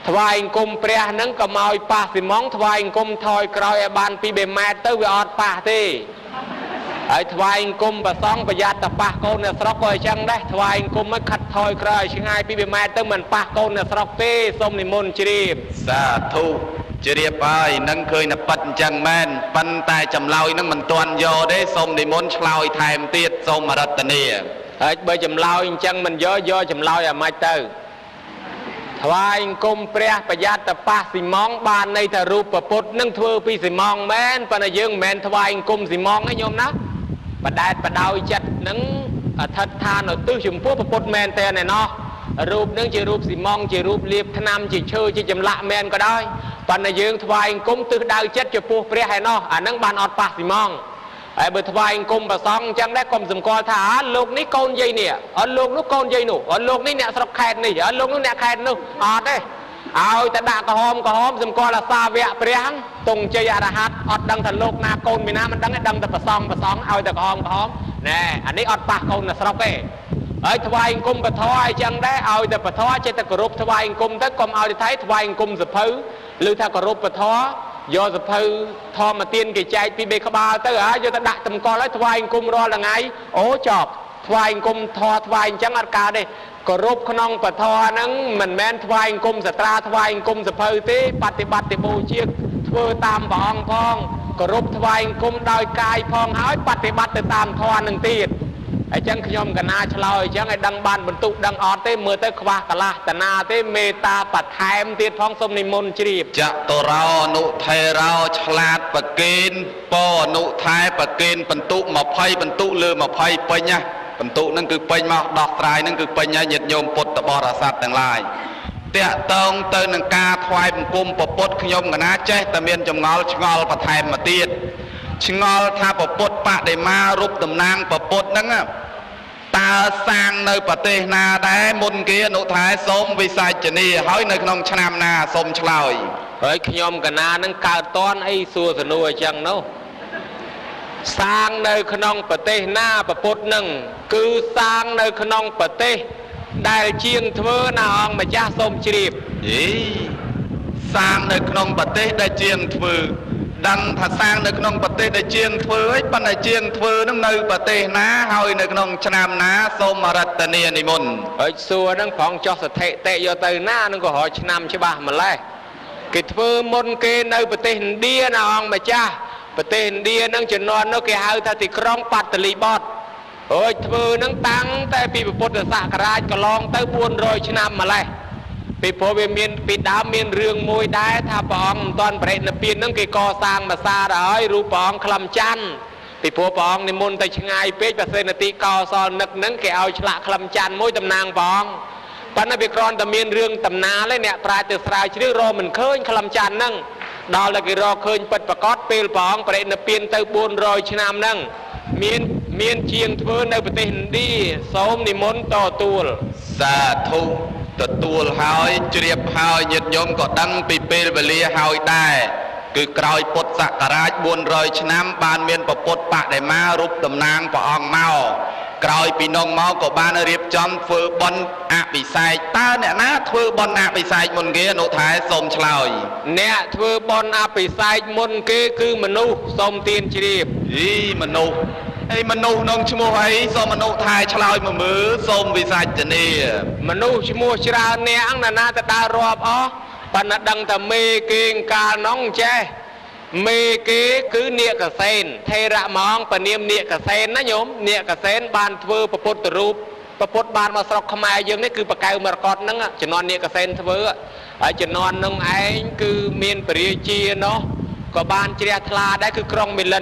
ថ្វាយអង្គមព្រះហ្នឹងក៏មកឲ្យប៉ះស៊ីម៉ង់ថ្វាយអង្គមថយក្រោយឲ្យបាន2ម៉ែត្រទៅវាអត់ប៉ះទេហើយថ្វាយអង្គមប្រសង់ប្រយ័ត្នតែប៉ះកូនអ្នកស្រុកក៏អញ្ចឹងដែរថ្វាយអង្គមមិនខិតថយក្រោយឆ្ងាយ2ម៉ែត្រទៅមិនប៉ះកូនអ្នកស្រុកទេសូមនិមន្តជ្រាបសាធុជ្រាបហើយនឹងឃើញតែប៉ិតអញ្ចឹងមែនប៉ុន្តែចម្លើយនឹងមិនទាន់យកទេសូមនិមន្តឆ្លើយថែមទៀតសូមរតនាហើយបើចម្លើយអញ្ចឹងមិនយកចម្លើយអាម៉េចទៅថ្វាយអង្គមព្រះប្រយ័ត្នតែប៉ះស៊ីម៉ង់បានន័យថារូបពុទ្ធនឹងធ្វើពីស៊ីម៉ង់មែនប៉ុន្តែយើងមិនមែនថ្វាយអង្គមស៊ីម៉ង់ទេញោមណាបដែតបដោយចិត្តនឹងអធិដ្ឋានឧទ្ទិសចំពោះពុទ្ធមែនទេណែណោះរូបនឹងជារូបស៊ីម៉ង់ជារូបលៀបថ្នាំជាឈើជាចម្លាក់មែនក៏ដោយប៉ុន្តែយើងថ្វាយអង្គមទិសដៅចិត្តចំពោះព្រះឯណោះអានឹងបានអត់ប៉ះស៊ីម៉ង់ហើយបើថ្វាយអង្គមប្រសង់អញ្ចឹងដែរកុំសម្គាល់ថាលោកនេះកូនយាយនេះអត់លោកនោះកូនយាយនោះអត់លោកនេះអ្នកស្រុកខេត្តនេះអត់លោកនោះអ្នកខេត្តនោះអត់ទេឲ្យតែដាក់ក្រហមសម្គាល់អាសាវៈព្រះទង់ជ័យអរហន្តអត់ដឹងថាលោកណាកូនមីណាមិនដឹងទេដឹងតែប្រសង់ឲ្យតែក្រហមណែអានេះអត់ប៉ះកូនអ្នកស្រុកទេហើយថ្វាយអង្គមពធអញ្ចឹងដែរឲ្យតែពធចេះតែគោរពថ្វាយអង្គមទៅកុំឲ្យតែថ្វាយអង្គមសភៅឬថាគោរពពធយកសភៅធម្មទានគេចែកពី3ក្បាលទៅហើយយកទៅដាក់តម្កល់ហើយថ្វាយអង្គមរាល់ថ្ងៃអូចប់ ថ្វាយអង្គមធរថ្វាយអញ្ចឹងអត់កើតទេគោរពក្នុងពធហ្នឹងមិនមែនថ្វាយអង្គមសត្រាថ្វាយអង្គមសភៅទេបប្រតិបត្តិបូជាធ្វើតាមព្រះអង្គផងគោរពថ្វាយអង្គមដោយកាយផងហើយបប្រតិបត្តិទៅតាមធម៌នឹងទៀតអញ្ចឹងខ្ញុំកណាឆ្លើយអញ្ចឹងឲ្យដឹងបានបន្ទុកដឹងអត់ទេមើលទៅខ្វះកលាស់តណាទេមេត្តាបន្ថែមទៀតផងសូមនិមន្តជ្រាបចតុរោអនុថេរោឆ្លាតប្រកេនពអនុថែប្រកេនបន្ទុក20បន្ទុកលើ20ពេញណាបន្ទុកហ្នឹងគឺពេញមកដោះស្រាយហ្នឹងគឺពេញហើយញាតិញោមពុទ្ធបរិស័ទទាំងឡាយតាក់តងទៅនឹងការថ្វាយបង្គំព្រះពុទ្ធខ្ញុំកណាចេះតែមានចម្ងល់ឆ្ងល់បន្ថែមមកទៀតឆ្ងល់ថាព្រះពុទ្ធបដិមារូបតំណាងព្រះពុទ្ធហ្នឹងតើសាងនៅប្រទេសណាដែរមុនគេអនុថែសូមវិសាចនីហើយនៅក្នុងឆ្នាំណាសូមឆ្លើយហើយខ្ញុំកណានឹងកើតតនអីសួរសនួរអញ្ចឹងនោះសាងនៅក្នុងប្រទេសណាព្រះពុទ្ធនឹងគឺសាងនៅក្នុងប្រទេសដែលជាងធ្វើណាអង្គម្ចាស់សូមជ្រាបសាងនៅក្នុងប្រទេសដែលជាងធ្វើដឹងថាសាងនៅក្នុងប្រទេសដែលជាងធ្វើហើយប៉ុន្តែជាងធ្វើនឹងនៅប្រទេសណាហើយនៅក្នុងឆ្នាំណាសូមរតនានិមន្តហើយសួរនឹងប្រងចោះសថិតិយកទៅណានឹងក៏រយឆ្នាំច្បាស់ម្លេះគេធ្វើមុនគេនៅប្រទេសឥណ្ឌាណាអង្គម្ចាស់ប្រទេសឥណ្ឌានឹងជំនាន់នោះគេហៅថាទីក្រុងបាតាលីបតហើយធ្វើនឹងតាំងតែពីពុទ្ធសករាជកន្លងទៅ400ឆ្នាំម្លេះពីព្រោះវាមានពីដើមមានរឿងមួយដែរថាព្រះអង្គមិនទាន់បរិនិព្វាននឹងគេកសាងប្រាសាទហើយរូបព្រះអង្គក្លំច័ន្ទពីព្រោះព្រះអង្គនិមន្តទៅឆ្ងាយពេកប្រសិទ្ធតិកោសលនឹកនឹងគេឲ្យឆ្លាក់ក្លំច័ន្ទមួយតំណាងព្រះអង្គប៉ុន្តែវាគ្រាន់តែមានរឿងតំណាលឯអ្នកប្រាជ្ញទៅស្រាវជ្រាវរកមិនឃើញក្លំច័ន្ទហ្នឹងដល់តែគេរកឃើញពិតប្រាកដពេលព្រះអង្គបរិនិព្វានទៅ400ឆ្នាំហ្នឹងមានជាងធ្វើនៅប្រទេសឥណ្ឌាសូមនិមន្តទទួលសាធុទទួលហើយជ្រាបហើយញាតិញោមក៏ដឹងពីពេលវេលាហើយដែរគឺក្រោយពុទ្ធសករាជ400ឆ្នាំបានមានព្រះពុទ្ធបដិមារូបតំណាងព្រះអង្គមកក្រោយពីនោះមកក៏បានរៀបចំធ្វើបុណ្យអភិសេកតើអ្នកណាធ្វើបុណ្យអភិសេកមុនគេអនុថែសូមឆ្លើយអ្នកធ្វើបុណ្យអភិសេកមុនគេគឺមនុស្សសូមទានជ្រាបមនុស្សមនុស្សក្នុងឈ្មោះអីសូមអនុថែឆ្លើយមកមើលសូមវិសាចនីមនុស្សឈ្មោះច្រើនអ្នកណាទៅដើររាប់អស់ប៉ុន្តែដឹងតែមេគេកាលនោះចេះមេគេគឺនាគកសែនថេរៈម៉ងពនាមនាគកសែនណាញោមនាគកសែនបានធ្វើព្រះពុទ្ធរូបព្រះពុទ្ធបានមកស្រុកខ្មែរយើងនេះគឺបកៅមរកតហ្នឹងជំនាន់នាគកសែនធ្វើហើយជំនាន់នោះឯងគឺមានពរាជានោះក៏បានជ្រះថ្លាដែរគឺក្រុងមីលិ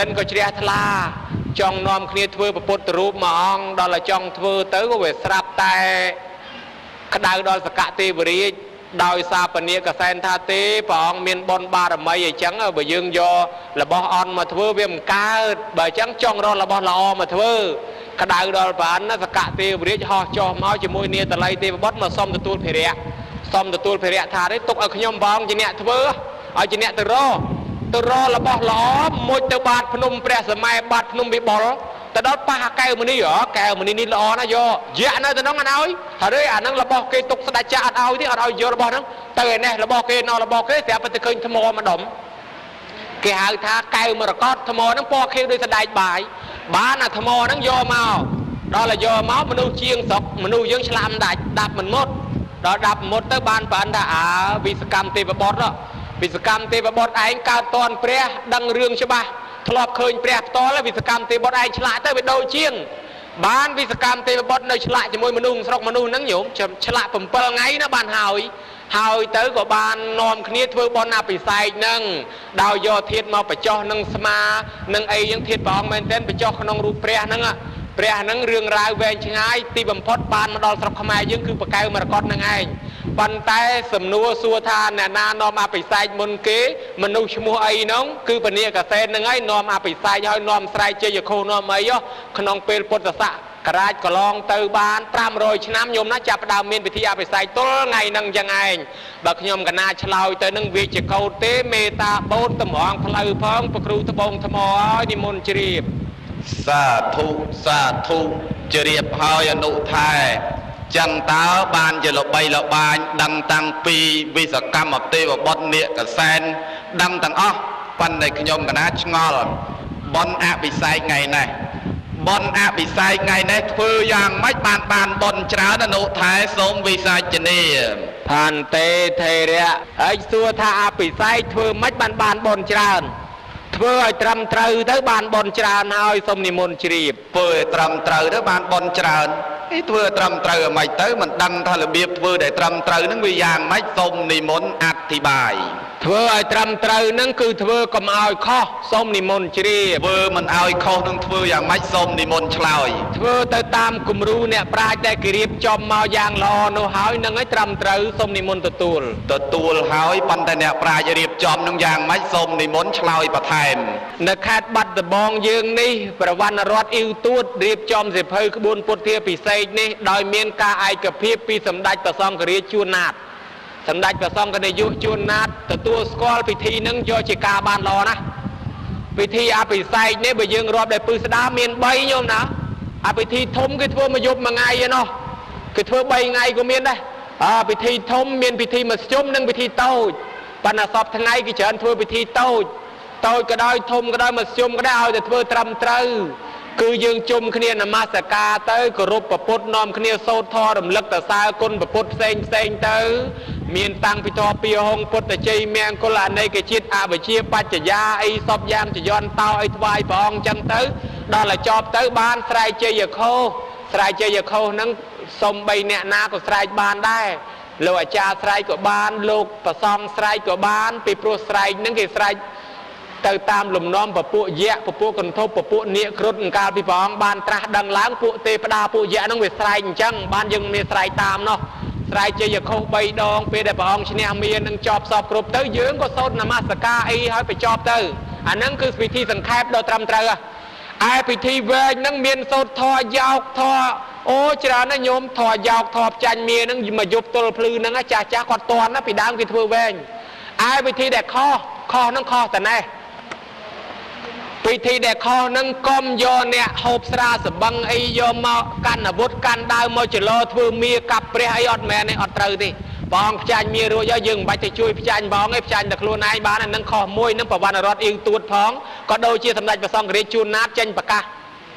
នក៏ជ្រះថ្លាចង់នាំគ្នាធ្វើព្រះពុទ្ធរូបមួយអង្គដល់តែចង់ធ្វើទៅក៏វាស្រាប់តែក្តៅដល់សកទេវរាជដោយសារពនាគកសែនថាទេព្រះអង្គមានបុណ្យបារមីអញ្ចឹងបើយើងយករបស់អន់មកធ្វើវាមិនកើតបើអញ្ចឹងចង់រករបស់ល្អមកធ្វើក្តៅដល់ព្រះអិនសកទេវរាជហោះចុះមកជាមួយនាតល័យទេវបុត្រមកសុំទទួលភារៈថាទេទុកឲ្យខ្ញុំព្រះអង្គជាអ្នកធ្វើឲ្យជាអ្នកទៅរករបស់ល្អមួយទៅបាតភ្នំព្រះសម័យបាតភ្នំវិបុលទៅដល់ប៉ះកែវមនីនេះល្អណាស់យកនៅទៅនោះអត់ឲ្យហើយអាហ្នឹងរបស់គេទុកស្ដេចចាស់អត់ឲ្យទេអត់ឲ្យយករបស់ហ្នឹងទៅឯនេះរបស់គេស្រាប់តែឃើញថ្មម្ដុំគេហៅថាកែវមរកតថ្មហ្នឹងពណ៌ខៀវដូចស្ដែកបាយបានអាថ្មហ្នឹងយកមកដល់តែយកមកមនុស្សជាងស្រុកមនុស្សយើងឆ្លាមដាច់ដាប់មិនមុតដល់ដាប់មុតទៅបានប្រហែលថាវិសកម្មទេវបុត្រវិសកម្មទេវបុត្រឯងកើតតនព្រះដឹងរឿងច្បាស់ធ្លាប់ឃើញព្រះផ្ទាល់វិសកម្មទេវបុត្រឯងឆ្លាក់ទៅវាដូចជាងបានវិសកម្មទេវបុត្រនៅឆ្លាក់ជាមួយមនុស្សស្រុកមនុស្សហ្នឹងញោមឆ្លាក់7ថ្ងៃណាបានហើយទៅក៏បាននាំគ្នាធ្វើបុណ្យអភិសេកហ្នឹងដោយយកធាតុមកបញ្ចុះនឹងស្មានឹងអីយ៉ាងធាតុព្រះអង្គមែនទែនបញ្ចុះក្នុងរូបព្រះហ្នឹងរឿងរ៉ាវវែងឆ្ងាយទីបំផុតបានមកដល់ស្រុកខ្មែរយើងគឺបកៅមរកតហ្នឹងឯងប៉ុន្តែសំណួរសួរថាអ្នកណានាំអភិសេកមុនគេមនុស្សឈ្មោះអីហ្នឹងគឺពនាគកសែនហ្នឹងឯងនាំអភិសេកហើយនាំស្រែកជ័យខុសនាំអីក្នុងពេលពុទ្ធសករាជកន្លងទៅបាន500ឆ្នាំញោមណាចាប់ផ្ដើមមានពិធីអភិសេកទល់ថ្ងៃហ្នឹងចឹងឯងបើខ្ញុំកណាឆ្លើយទៅនឹងវាជាកោតទេមេត្តាបូនតម្រង់ផ្លូវផងប្រគ្រូត្បូងថ្មឲ្យនិមន្តជ្រាបសាធុជ្រាបហើយអនុថែចឹងតើបានជាល្បីល្បាញដឹងតាំងពីវិសកម្មទេវបុត្រនាគកសែនដឹងទាំងអស់ប៉ុន្តែខ្ញុំកណាឆ្ងល់បុណ្យអភិសេកថ្ងៃនេះប บนอภิไซไงในเพื่ออย่างไม่บานบนเช้าอนุทายสมวิสัยเจเนียผ่านเตเทเระไอ้สัวท่าอภิไซเพื่อไม่บานบนเช้าเพื่อให้ตรำตรึเท่าบานบนเช้าให้สมนิมนต์ชีบเพื่อตรำตรึเท่าบานบนเช้าไอ้เพื่อตรำตรึไม่เต้มันดังทะเลเบียบเพื่อได้ตรำตรึนั่งวิญญาณไม่สมนิมนต์อธิบายเพื่อไอ้ตรำตรึนั่นคือเพื่อกำเอาข้อสมนิมนต์ชีบเพื่อมันเอาข้อนั่งเพื่ออย่างไม่สมนิมนต์ชลอยเพื่อแต่ตามกุมรูเนี่ยปลายแต่กิริบจอมเมาอย่างรอโนหายนั่งไอ้ตรำตรึสมนิมนต์ตัวหายปันแต่เนี่ยปลายจะเรียบจอมนั่งอย่างไม่สมนิมนต์ชลอยประทานในแคดบัตรบองยืงนี่ประวันรอดอิวตูดเรียบจอมเสียเพยขบวนปุถเทียปิเศษนี่โดยเมียนกาไอกับเพียบปีสำดัจประซองกระเรียจูนาดสำดัจประซองกระเรียจูนาดแต่ตัวสกอลพิธีนึงโยจิกาบานรอนะพิธีอาปิเศษนี่ไปยืงรอบได้ปืนสดาเมียนใบโยมนะอาพิธีทมคือทั่วมายุบมาไงเนาะคือทั่วใบไงก็เมียนได้พิธีทมเมียนพิธีมาชมนึงพิธีโต้ปัญหาสอบทั้งไงกิจเชิญทั่วพิธีโต้ก็ได้ทมก็ได้มาชมก็ได้เอาแต่ทั่วตรำตรึคือยืงจุ่มขี้นมาสกาเตยกรุบประพุทธนอมขี้โซทอรำลึกแต่สายคนประพุทธเซงเตยเมียนตังพิทอปีหงพุทธใจเมียงกุลาในกิจิตอาบเชียปัจจยาไอซอบยามจะย้อนเตาไอทวายปองจังเตยดอลละจอบเตยบานสายเจยโคสายเจยโคนั่งสมใบเนนาก็สายบานได้โลอาจาสายก็บานโลกประซองสายก็บานปีโปรสายนั่งกิสายเติตามหลุมน้อมปะปุแยะปะปุกันทบปะปุเนียครุฑกาลพิพองบานตราดังล้างปุเตปดาปุแยะนั่งเวสไลจังบานยังมีสไลตามเนาะสไลเจยเข้าใบดองเปได้ปะองชเนียเมียนั่งจอบสอบกรุบเตยยืงก็โซนนมาสกาไอให้ไปจอบเตยอันนั้นคือพิธีสังแคบโดยตรำตราไอพิธีเวงนั่งเมียนโซดทอยาวทอโอ้จรานะโยมทอยาวทอจันเมียนั่งมายุบตัวพลือนั่งจ่าจ่ากอดตอนนะปีดังกิทเวงไอพิธีแดกคอนั่งคอแต่ไหนพิธีเด็กคอนั่งก้มโยนเนี่ยหอบสราสบังไอโยมมากันอาวุธกันดาวมาจะรอทือมีกับเปรี้ยไออดแม่ในอดเตอร์ดิบองพจันมีรู้ย่อยึงไปจะช่วยพจันบองไอพจันตะครูนายบ้านนั่งคอมวยนั่งประวันรอดอิงตูดพ้องก็โดยเชี่ยสำนักประซองเรียจูนัดเจนปากกา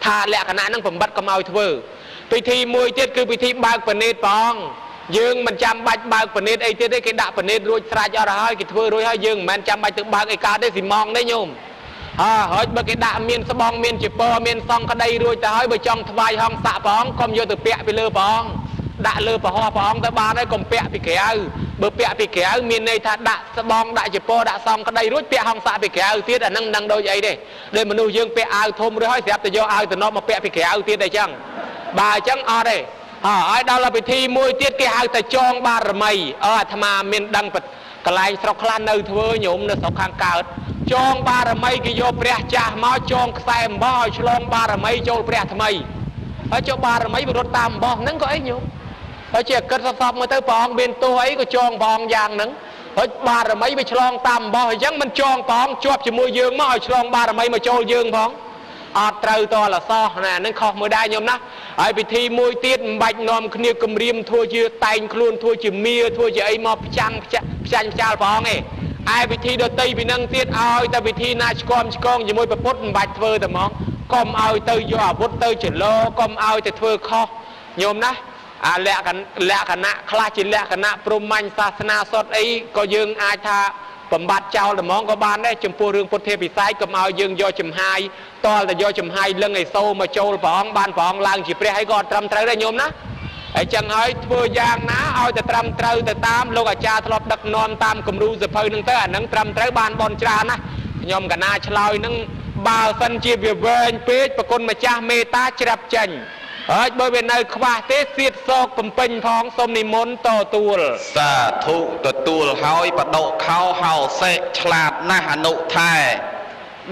ทาแหลกขณะนั่งผมบัดก็มาทือพิธีมวยเจ็ดคือพิธีบางปณิดปองยึงมันจำบัดบางปณิดไอเจ็ดได้กินดาปณิดรู้สลายจะอะไรกิทือรู้ให้ยึงมันจำบัดถึงบางไอกาได้สิมองได้โยมเฮ้ยเมื่อกี้ด่าเมียนสบองเมียนจิปเปอร์เมียนซองก็ได้รวยแต่เฮ้ยไปจองทวายห้องสะปองก็มโยตัวเปียไปเลือปองด่าเลือปะห่อปองแต่บ้านได้ก็เปียไปเขียวเบอร์เปียไปเขียวเมียนในท่าด่าสบองด่าจิปเปอร์ด่าซองก็ได้รวยเปียห้องสะไปเขียวที่แต่นั่งโดยไอ้เด้โดยมนุษย์ยังเปียเอาทมหรือให้เสียบแต่โยเอาแต่นอกมาเปียไปเขียวที่ได้จังบ่าจังอะไรไอ้ดาวเราไปทีมวยที่แกเอาแต่จองบารมีธรรมาเมียนดังปัดกลายสกคลานในเธอโยมในสองข้างเกิดจองบารมีกิโยเปรียจ่ามาจองแซมบ่อฉลองบารมีโจเปรียทำไมเจ้าบารมีรถตามบ่อนั่งก็ไอ้โยมเจ้าเกิดสอบมาเธอปองเป็นตัวไอ้ก็จองปองอย่างนั้นบารมีไปฉลองตามบ่อยังมันจองปองจวบจมูกยืงมาฉลองบารมีมาโจยืงปองอาตราตัวละซ้อนั่นข้อมือได้โยมนะไอ้พิธีมวยตีนใบนอมขณีกำริมทั่วเชื่อไตคลุนทั่วเชื่อเมียทั่วเชื่อไอ้มอจังจ้าปองไอ้พิธีโดยตีไปนั่งตีนเอาแต่พิธีนาชกอมชกองอย่ามวยประพุทธใบเธอแต่มองก้มเอาเตยย่อพุทธเตยเฉลก้มเอาแต่เธอข้อโยมนะแหละกันนะคลาจินแหละกันนะปรุมันศาสนาสดไอ้ก็ยังอาชาบำบัดเจ้าแต่มองก็บานได้จมพูเรื่องพุทธเทพิสัยก็เอายังย่อจมหายตอนแต่ย่อจมหายเรื่องไอ้โซมาโจลปองบ้านปองลางจีเปรให้ก่อนตรำเตยได้โยมนะไอ้จังเฮ้ยเพื่อย่างนะเอาแต่ตรำเตยแต่ตามโลกอาจารย์ทลบดักนอนตามกำรูสะเพยนึงเตอนังตรำเตยบานบอลจรานะโยมกันนาชลอยนึงบ่าวสันจีบเวนเปิดประกนมาจ้าเมตาจับจันบริเวณในขวาเตเสียดโศกเป็นเป็นทองสมนิมนต์ต่อตัวสาธุตัวตัวเฮาประโดเขาเฮาเสกฉลาดนะหนุไทย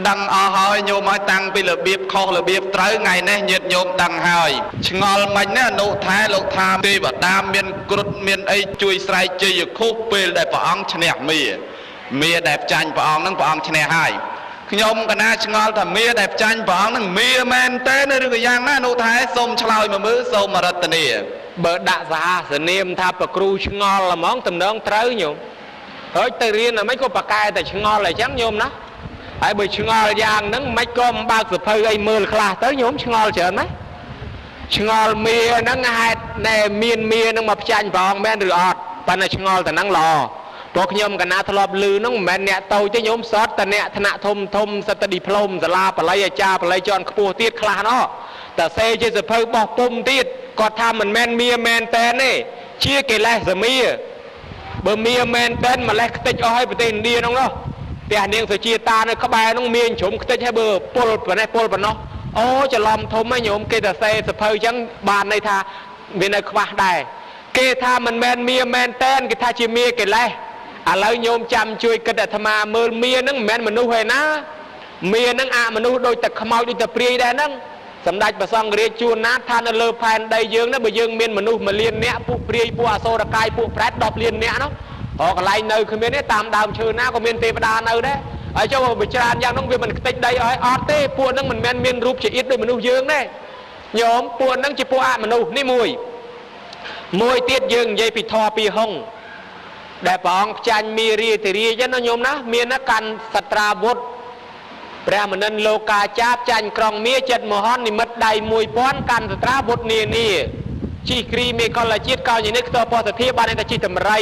ดังเอาเฮาโยมให้ตั้งไประเบียบข้อระเบียบเตยไงเนี่ยยืดโยมดังเฮาชงอลมันเนี่ยหนุไทยลูกทามตีบดามเมียนกรุดเมียนไอจุยใส่จีอยู่คุกเปลได้ปองชนะเมียได้จันปองนั่งปองชนะให้ยมกันนะชงอลแต่เมียได้จันปองนั่งเมียแมนเต้ในเรื่องอย่างนั้นหนุไทยสมชลอยมามือสมมารัตเนียเบิดด่าสาสเนียมทับประครูชงอลละมองตำนองเตยโยมเฮ้ยแต่เรียนน่ะไม่ก็ปากกายแต่ชงอลเลยจังโยมนะ ហើយបើឆ្ងល់យ៉ាងហ្នឹងមិនក៏មិនបើកសភៅអីមើលខ្លះទៅញោមឆ្ងល់ច្រើនណាស់ឆ្ងល់មៀហ្នឹងហេតុណែមានមៀហ្នឹងមកផ្ចាញ់ព្រះអង្គមែនឬអត់ប៉ុន្តែឆ្ងល់តែហ្នឹងល្អព្រោះខ្ញុំកណាធ្លាប់ឮហ្នឹងមិនមែនអ្នកតូចទេញោមសតតែអ្នកថ្នាក់ធំធំសិតតែឌីប្លូមសាលាបល័យអាចារ្យបល័យជាន់ខ្ពស់ទៀតខ្លះណោះតែសេជាសភៅបោះពុំទៀតគាត់ថាមិនមែនមៀមែនតែនទេជាកិលេសមៀបើមៀមែនតែនម្លេះខ្ទេចអស់ហើយប្រទេសឥណ្ឌាហ្នឹងណោះផ្ទះនាងសុជាតានៅក្បែរហ្នឹងមានជ្រុំខ្ទេចហើយបើពុលប៉ុណ្ណេះពុលប៉ុណ្ណោះអូច្រឡំធំហ្នឹងញោមគេតែសេសភៅអញ្ចឹងបានន័យថាមាននៅខ្វះដែរគេថាមិនមែនមៀមែនតែនគេថាជាមៀកិលេសឥឡូវញោមចាំជួយគិតអាត្មាមើលមៀហ្នឹងមិនមែនមនុស្សឯណាមៀហ្នឹងអាមនុស្សដូចតែខ្មោចដូចតែព្រាយដែរហ្នឹងសម្ដេចព្រះសង្ឃរាជជួនណាតថានៅលើផែនដីយើងណាបើយើងមានមនុស្ស1លាននាក់ពួកព្រាយពួកអសូរកាយពួកប្រែត10លាននាក់នោះកន្លែងនៅគ្មានទេតាមដើមឈើណាក៏មានទេវតានៅដែរហើយចុះបើច្រើនយ៉ាងហ្នឹងវាមិនខ្ទេចដីឲ្យអត់ទេពួកហ្នឹងមិនមែនមានរូបជាអ៊ីតដូចមនុស្សយើងទេញោមពួកហ្នឹងជាពួកអមនុស្សនេះមួយទៀតយើងនិយាយពីធម៌ពីហុងដែលព្រះអង្គផ្ចាញ់មីរាទិរាចឹងណាញោមណាមានណាកាន់សត្រាវុធព្រះមនិនលោកាចាបចាញ់ក្រុងមាចិត្តមហននិមិត្តដៃ1000កាន់សត្រាវុធនានាជីគ្រីមេកលជាតិកោញនេះខ្ទពោះសធាបានតែជីតម្រៃ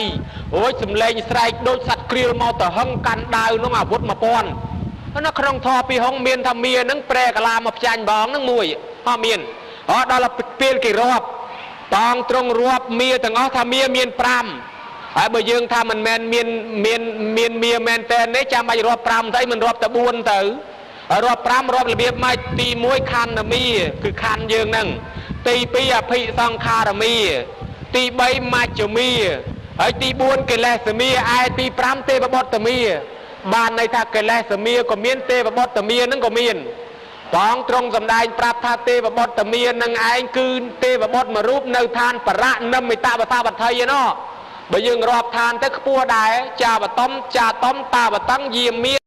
អូយសំលេងស្រែកដូចសត្វគ្រាលមកទៅហឹងកាន់ដាវនោះអាវុធ1000នៅក្នុងធម៌ពីហុងមានថាមាហ្នឹងប្រែកាឡាមកផ្ចាញ់បងហ្នឹងមួយអត់មានដល់ពេលគេរាប់តងត្រង់រាប់មាទាំងអស់ថាមាមាន5ហើយបើយើងថាមិនមែនមានមាមែនតែនេះចាំបាច់រាប់5ទៅមិនរាប់តែ4ទៅរាប់5រាប់របៀបមកទី1ខណ្ឌមាគឺខណ្ឌយើងហ្នឹងទី2អភិសង្ខារមាទី3មជ្ឈមាហើយទី4កិលេសមាឯទី5ទេវបុត្រមាបានន័យថាកិលេសមាក៏មានទេវបុត្រមាហ្នឹងក៏មានបងត្រង់សម្ដែងប្រាប់ថាទេវបុត្រមានឹងឯងគឺទេវបុត្រមួយរូបនៅឋានបរៈនិមិតបតាវត្ថីឯណោះបើយើងរាប់ឋានទៅខ្ពស់ដែរចាបតំចាតំតាវតੰយាមា